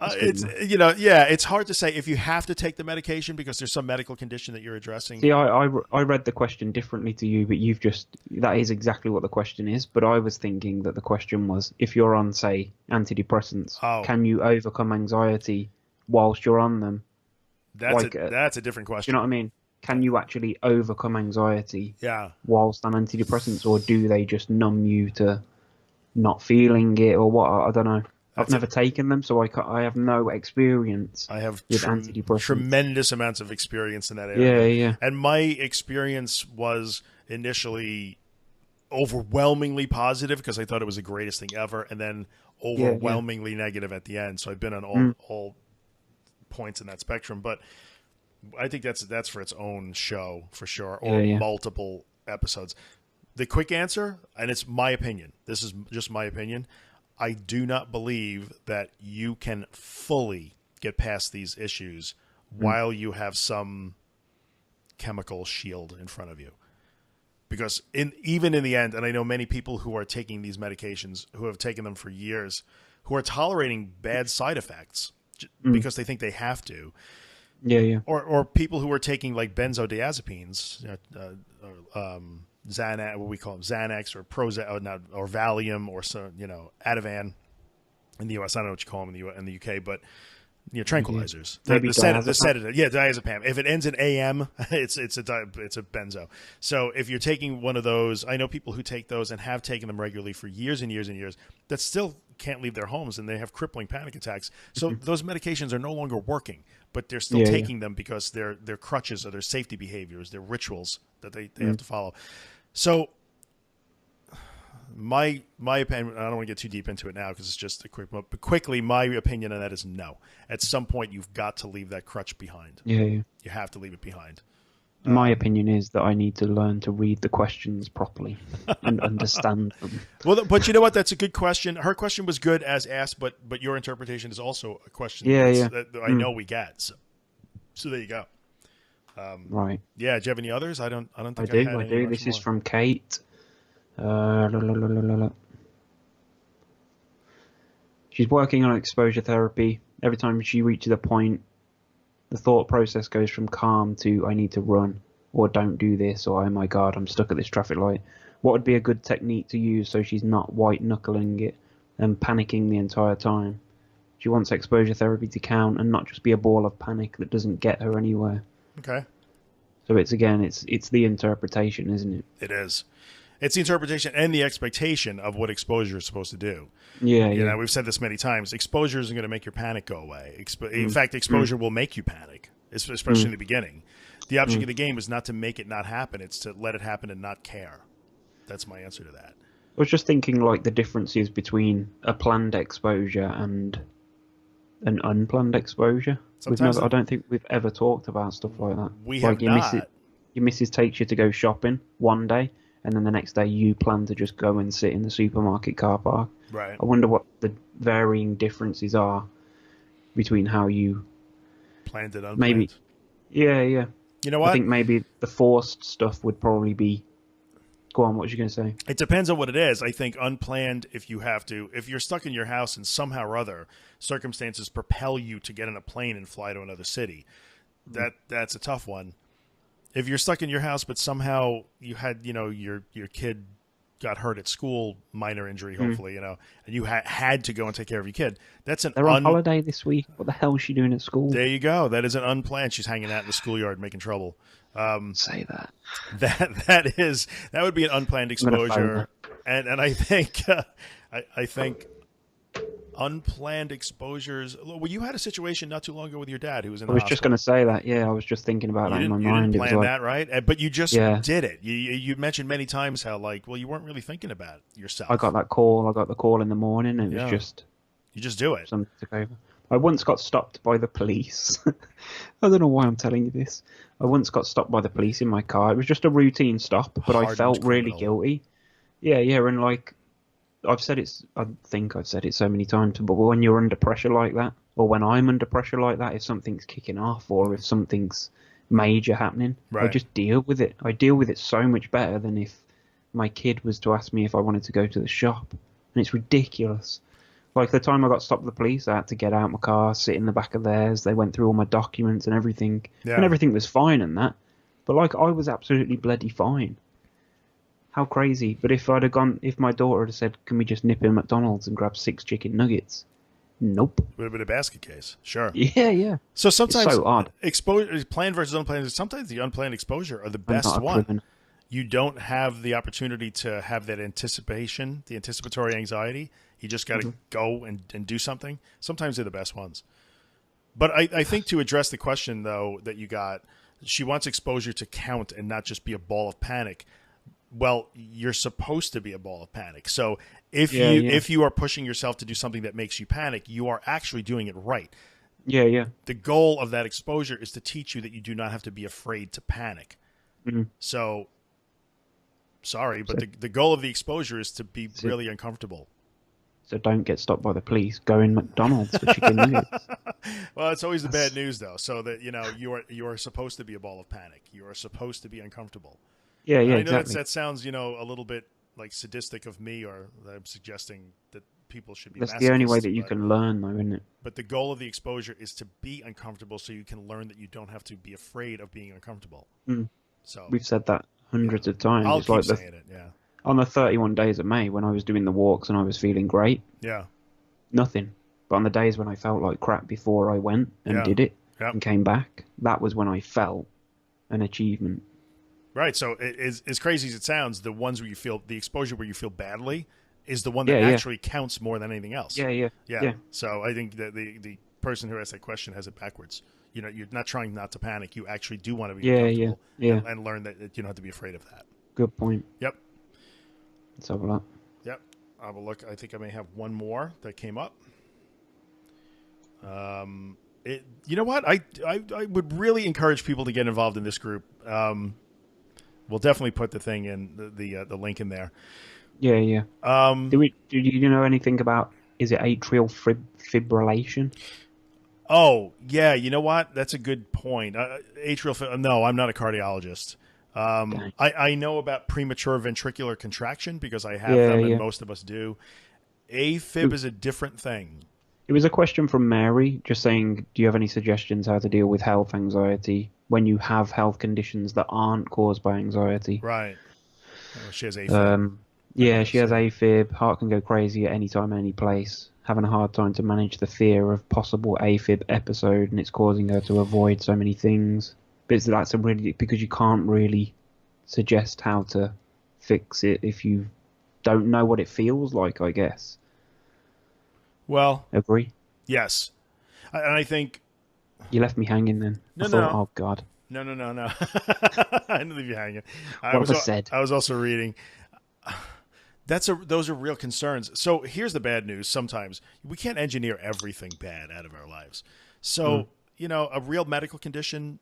It's hard to say if you have to take the medication because there's some medical condition that you're addressing. See, I read the question differently to you, but that is exactly what the question is. But I was thinking that the question was, if you're on, say, antidepressants, can you overcome anxiety whilst you're on them? That's a different question. You know what I mean? Can you actually overcome anxiety whilst on antidepressants, or do they just numb you to not feeling it, or what? I don't know. I've never taken them, so I have no experience. I have with antidepressants. Tremendous amounts of experience in that area. Yeah. And my experience was initially overwhelmingly positive because I thought it was the greatest thing ever, and then overwhelmingly negative at the end. So I've been on all points in that spectrum, but I think that's for its own show for sure, or multiple episodes. The quick answer, and it's my opinion. This is just my opinion. I do not believe that you can fully get past these issues while you have some chemical shield in front of you. Because even in the end, and I know many people who are taking these medications, who have taken them for years, who are tolerating bad side effects because they think they have to. Yeah. Or people who are taking like benzodiazepines, Xanax, what we call them, Xanax or Prozac, or Valium, or Ativan in the U.S. I don't know what you call them in the UK, but tranquilizers. The sedative, diazepam. If it ends in AM, it's a benzo. So if you're taking one of those, I know people who take those and have taken them regularly for years and years and years that still can't leave their homes, and they have crippling panic attacks. So those medications are no longer working, but they're still taking them because they're crutches or their safety behaviors, their rituals that they have to follow. So my opinion, I don't want to get too deep into it now because it's just a quick, but quickly, my opinion on that is no. At some point, you've got to leave that crutch behind. Yeah. You have to leave it behind. My opinion is that I need to learn to read the questions properly and understand them. Well, but you know what? That's a good question. Her question was good as asked, but your interpretation is also a question that I know we get. So there you go. Right. Yeah. Do you have any others? I don't think I do. This is from Kate. She's working on exposure therapy. Every time she reaches a point, the thought process goes from calm to I need to run, or don't do this, or oh my god, I'm stuck at this traffic light. What would be a good technique to use so she's not white knuckling it and panicking the entire time? She wants exposure therapy to count and not just be a ball of panic that doesn't get her anywhere. Okay. So it's the interpretation, isn't it? It is. It's the interpretation and the expectation of what exposure is supposed to do. Yeah, You yeah. know, we've said this many times. Exposure isn't going to make your panic go away. In fact, exposure will make you panic, especially in the beginning. The object of the game is not to make it not happen. It's to let it happen and not care. That's my answer to that. I was just thinking like the differences between a planned exposure and an unplanned exposure. Sometimes I don't think we've ever talked about stuff like that. We like have not. Your missus takes you to go shopping one day, and then the next day you plan to just go and sit in the supermarket car park. Right. I wonder what the varying differences are between how you Planned and unplanned. maybe. Yeah, yeah. You know what? I think maybe the forced stuff would probably be. Go on, what was you going to say? It depends on what it is. I think unplanned, if you're stuck in your house and somehow or other circumstances propel you to get in a plane and fly to another city, that's a tough one. If you're stuck in your house but somehow you had, your kid got hurt at school, minor injury, hopefully, and you had to go and take care of your kid, that's an They're on holiday this week. What the hell is she doing at school? There you go. That is an unplanned. She's hanging out in the schoolyard making trouble. Say that. That would be an unplanned exposure, and I think I think unplanned exposures. Well, you had a situation not too long ago with your dad who was in the I was hospital. just going to say that. Yeah, I was just thinking about that in my mind. You didn't plan that, right? But you just did it. You mentioned many times how you weren't really thinking about it yourself. I got that call. I got the call in the morning, and it was just you just do it. Something took over. I once got stopped by the police. I don't know why I'm telling you this. I once got stopped by the police in my car. It was just a routine stop, but I felt really guilty. Yeah, and I think I've said it so many times, but when you're under pressure like that, or when I'm under pressure like that, if something's kicking off or if something's major happening, I just deal with it. I deal with it so much better than if my kid was to ask me if I wanted to go to the shop. And it's ridiculous. Like the time I got stopped with the police, I had to get out my car, sit in the back of theirs. They went through all my documents and everything. Yeah. And everything was fine and that. But I was absolutely bloody fine. How crazy. But if my daughter had said, can we just nip in McDonald's and grab 6 chicken nuggets? Nope. Would have been a basket case. Sure. Yeah. So sometimes it's so odd. Planned versus unplanned, sometimes the unplanned exposure are the best one. You don't have the opportunity to have that anticipation, the anticipatory anxiety. You just got to go and do something. Sometimes they're the best ones. But I think to address the question, though, that you got, she wants exposure to count and not just be a ball of panic. Well, you're supposed to be a ball of panic. So if you are pushing yourself to do something that makes you panic, you are actually doing it right. Yeah. The goal of that exposure is to teach you that you do not have to be afraid to panic. So, sorry, but the goal of the exposure is to be really uncomfortable. So don't get stopped by the police. Go in McDonald's for chicken nuggets. Well, it's always the bad news, though. So that you are supposed to be a ball of panic. You are supposed to be uncomfortable. Yeah, I know exactly. that sounds a little bit like sadistic of me, or that I'm suggesting that people should be. That's the only way that you can learn, though, isn't it? But the goal of the exposure is to be uncomfortable, so you can learn that you don't have to be afraid of being uncomfortable. So we've said that hundreds of times. I'll keep saying it. Yeah. On the 31 days of May, when I was doing the walks and I was feeling great, nothing. But on the days when I felt like crap before I went and did it and came back, that was when I felt an achievement. Right. So as crazy as it sounds, the ones where you feel the exposure where you feel badly is the one that actually counts more than anything else. Yeah. So I think that the person who asked that question has it backwards. You're not trying not to panic. You actually do want to be uncomfortable and learn that you don't have to be afraid of that. Good point. Yep. Let's have a look. Yep. I'll have a look. I think I may have one more that came up. You know what? I would really encourage people to get involved in this group. We'll definitely put the thing in the link in there. Yeah. Do you know anything about? Is it atrial fibrillation? Oh yeah. You know what? That's a good point. No, I'm not a cardiologist. I know about premature ventricular contraction because I have them, and most of us do. AFib is a different thing. It was a question from Mary, just saying, do you have any suggestions how to deal with health anxiety when you have health conditions that aren't caused by anxiety? Right. Oh, she has AFib. She has AFib. Heart can go crazy at any time, any place. Having a hard time to manage the fear of possible AFib episode, and it's causing her to avoid so many things. But that's because you can't really suggest how to fix it if you don't know what it feels like, I guess. Well, Agree? yes. And I think You left me hanging then. I no, thought, no, oh God, no. I didn't leave you hanging. what have I said? I was also reading. Those are real concerns. So here's the bad news. Sometimes we can't engineer everything bad out of our lives. So a real medical condition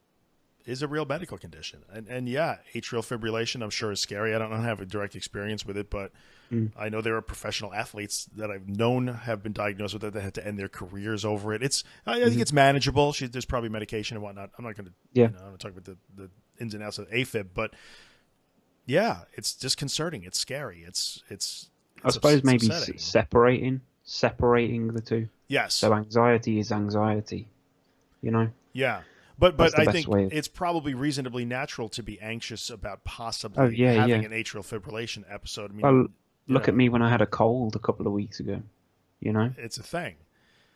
is a real medical condition, and yeah, atrial fibrillation I'm sure is scary. I don't have a direct experience with it, but I know there are professional athletes that I've known have been diagnosed with it that had to end their careers over it. I think it's manageable. There's probably medication and whatnot. I'm not going to I'm not talking about the ins and outs of AFib, but yeah, it's disconcerting. It's scary. It's I suppose maybe upsetting. separating the two. Yes. So anxiety is anxiety, Yeah. But I think way it's probably reasonably natural to be anxious about possibly having an atrial fibrillation episode. I mean, well, look at me when I had a cold a couple of weeks ago. It's a thing.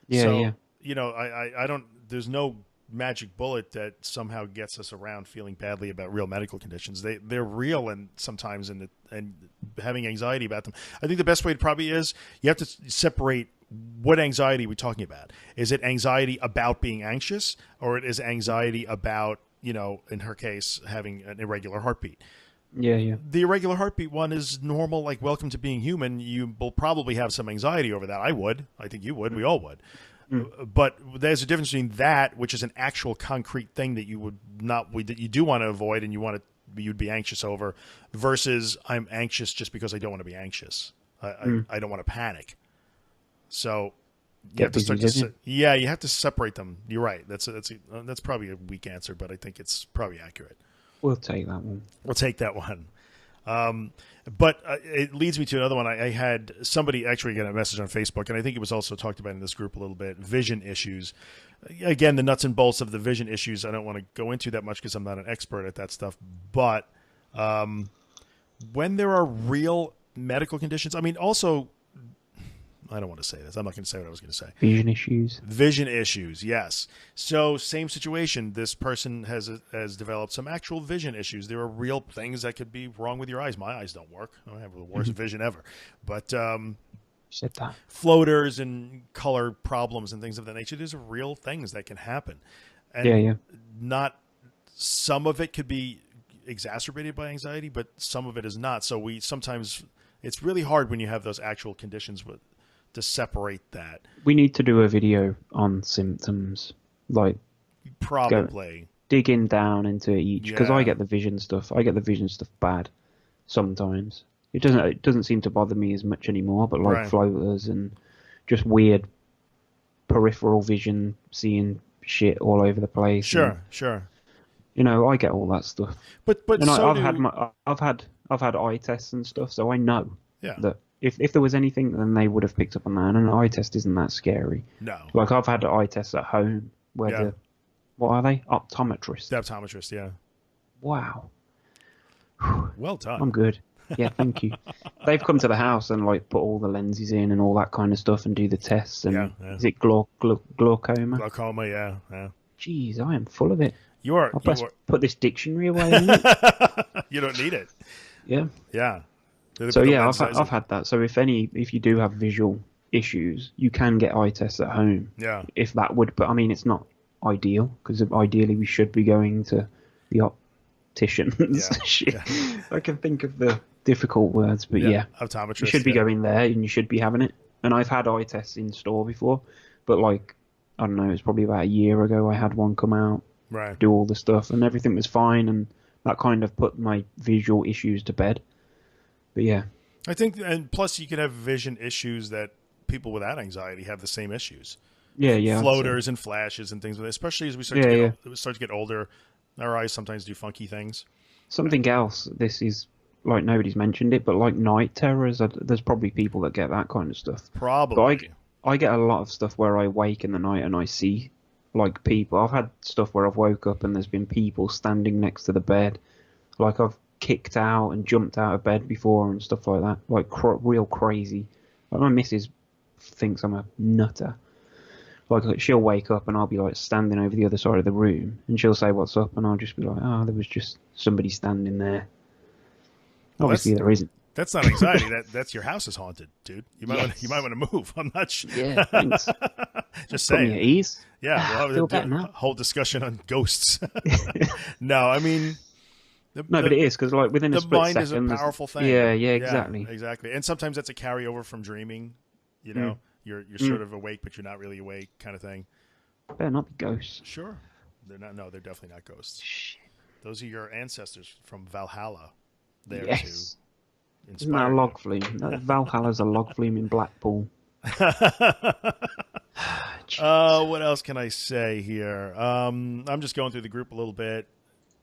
Yeah. I don't. There's no magic bullet that somehow gets us around feeling badly about real medical conditions. They're real, and sometimes and having anxiety about them. I think the best way probably is you have to separate. What anxiety are we talking about? Is it anxiety about being anxious, or it is anxiety about, in her case, having an irregular heartbeat? Yeah. The irregular heartbeat one is normal, like welcome to being human. You will probably have some anxiety over that. I would. I think you would. We all would. But there's a difference between that, which is an actual concrete thing that you would that you do want to avoid and you'd be anxious over, versus I'm anxious just because I don't want to be anxious. I don't want to panic. So you have to start you have to separate them. You're right. That's probably a weak answer, but I think it's probably accurate. We'll take that one. We'll take that one. But it leads me to another one. I had somebody actually get a message on Facebook, and I think it was also talked about in this group a little bit, vision issues. Again, the nuts and bolts of the vision issues I don't want to go into that much because I'm not an expert at that stuff. But when there are real medical conditions, I mean, also, I don't want to say this. I'm not going to say what I was going to say. Vision issues. Vision issues, yes. So same situation. This person has developed some actual vision issues. There are real things that could be wrong with your eyes. My eyes don't work. I have the worst vision ever. But said that. Floaters and color problems and things of that nature, there's real things that can happen. And not some of it could be exacerbated by anxiety, but some of it is not. So it's really hard when you have those actual conditions to separate that. We need to do a video on symptoms, like probably digging down into each, because I get the vision stuff. I get the vision stuff bad sometimes. It doesn't seem to bother me as much anymore, but like floaters and just weird peripheral vision, seeing shit all over the place. Sure. I get all that stuff. But and I've had eye tests and stuff, so I know that if there was anything, then they would have picked up on that. And an eye test isn't that scary. No. Like I've had eye tests at home where what are they? Optometrists. The optometrist, yeah. Wow. Well done. I'm good. Yeah, thank you. They've come to the house and like put all the lenses in and all that kind of stuff and do the tests. And is it glaucoma? Glaucoma, yeah. Jeez, I am full of it. I'll put this dictionary away. You don't need it. Yeah. Yeah. So yeah, I've had that. So if you do have visual issues, you can get eye tests at home. Yeah. If that would, but I mean, it's not ideal because ideally we should be going to the opticians. Yeah. I can think of the difficult words, but optometrist. You should be going there and you should be having it. And I've had eye tests in store before, but like I don't know, it's probably about a year ago I had one come out, do all the stuff, and everything was fine, and that kind of put my visual issues to bed. But yeah, I think, and plus you can have vision issues that people without anxiety have the same issues. Yeah. Floaters and flashes and things, especially as we start to get older, our eyes sometimes do funky things. Something else. This is like nobody's mentioned it, but like night terrors. There's probably people that get that kind of stuff. Probably. But I get a lot of stuff where I wake in the night and I see like people. I've had stuff where I've woke up and there's been people standing next to the bed. Like I've kicked out and jumped out of bed before and stuff like that, like real crazy. Like my missus thinks I'm a nutter. Like she'll wake up and I'll be like standing over the other side of the room and she'll say what's up and I'll just be like, oh, there was just somebody standing there. Well, Obviously, there isn't. That's not anxiety. That's your house is haunted, dude. You might Yes. want to move. I'm not sure. Yeah, thanks. Just Put me at saying. ease. Yeah, we'll have Feel better now. a whole discussion on ghosts. No, I mean, No, but it is because like within a the split mind is a second, powerful thing. Yeah, exactly. Exactly. And sometimes that's a carryover from dreaming. You know, you're sort of awake, but you're not really awake, kind of thing. Better not be ghosts. Sure, they're not. No, they're definitely not ghosts. Shit. Those are your ancestors from Valhalla. There Yes. to Isn't that a inspire log flume? Valhalla's a log flume in Blackpool. What else can I say here? I'm just going through the group a little bit.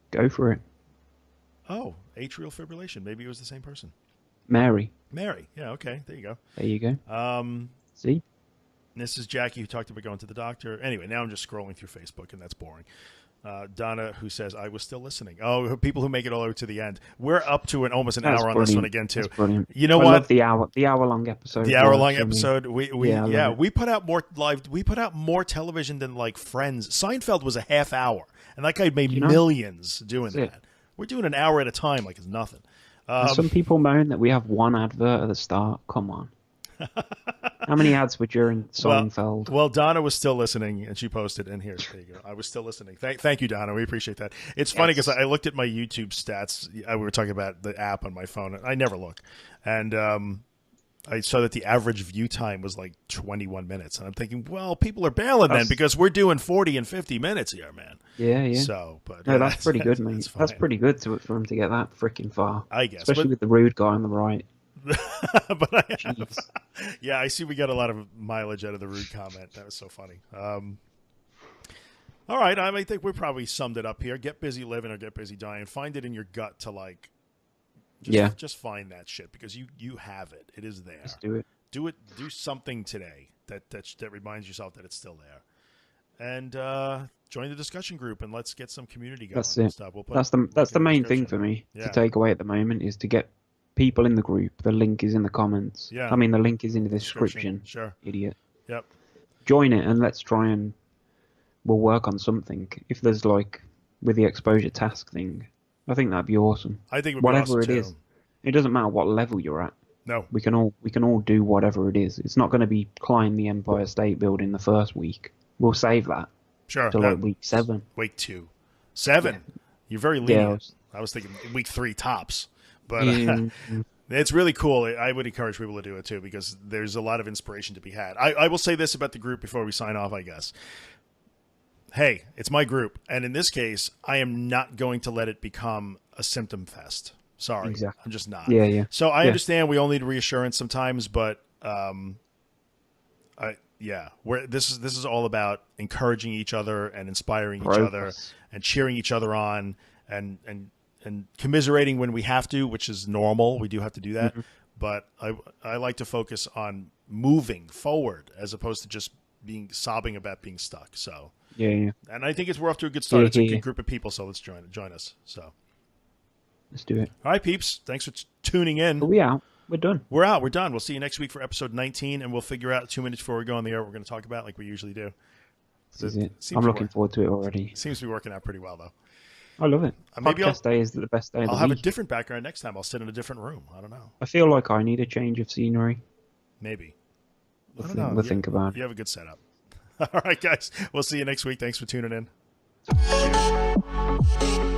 Go for it. Oh, atrial fibrillation. Maybe it was the same person. Mary. Mary. Yeah, okay. There you go. There you go. See? This is Jackie who talked about going to the doctor. Anyway, now I'm just scrolling through Facebook, and that's boring. Donna, who says, I was still listening. Oh, people who make it all the way to the end. We're up to almost an hour on this one again, too. That's brilliant. You know I what? love the hour-long episode. The hour-long episode. We put out more television than like Friends. Seinfeld was a half hour, and that guy made millions doing that. We're doing an hour at a time like it's nothing. Some people moan that we have one advert at the start. Come on. How many ads were during Seinfeld? Well, Donna was still listening, and she posted, and there you go. I was still listening. Thank you, Donna. We appreciate that. It's funny because I looked at my YouTube stats. We were talking about the app on my phone. I never look. And I saw that the average view time was like 21 minutes. And I'm thinking, well, people are bailing then because we're doing 40 and 50 minutes here, man. Yeah. So, but no, that's pretty good, mate. That's pretty good for him to get that freaking far. I guess. Especially with the rude guy on the right. But I see we got a lot of mileage out of the rude comment. That was so funny. All right, I think we probably summed it up here. Get busy living or get busy dying. Find it in your gut to like, just find that shit because you have it. It is there. Just do it. Do something today that reminds yourself that it's still there, and join the discussion group and let's get some community going. That's it. Stuff. That's the main thing for me to take away at the moment is to get people in the group. The link is in the comments. Yeah. I mean, the link is in the description. Sure. Idiot. Yep. Join it and let's try and we'll work on something. If there's like with the exposure task thing, I think that'd be awesome. I think it would whatever be awesome it is. It doesn't matter what level you're at. No. We can all do whatever it is. It's not going to be climb the Empire State Building the first week. We'll save that. Sure. To like week 7. Week 2. 7. Yeah. You're very lenient. I was thinking week 3 tops. But it's really cool. I would encourage people to do it too because there's a lot of inspiration to be had. I will say this about the group before we sign off, I guess. Hey, it's my group. And in this case, I am not going to let it become a symptom fest. Sorry. Exactly. I'm just not. Yeah. So I understand we all need reassurance sometimes, but this is all about encouraging each other and inspiring each other and cheering each other on and commiserating when we have to, which is normal. We do have to do that. Mm-hmm. But I like to focus on moving forward as opposed to just sobbing about being stuck. So yeah. And I think we're off to a good start. It's a good group of people, so let's join us. So let's do it. All right, peeps. Thanks for tuning in. Are we out? We're done. We're out. We're done. We'll see you next week for episode 19, and we'll figure out 2 minutes before we go on the air what we're going to talk about like we usually do. This is it. I'm looking forward to it already. Seems to be working out pretty well, though. I love it. Maybe Podcast day is the best day of the week. I'll have a different background next time. I'll sit in a different room. I don't know. I feel like I need a change of scenery. Maybe. We'll think about it. You have a good setup. All right, guys. We'll see you next week. Thanks for tuning in. Cheers.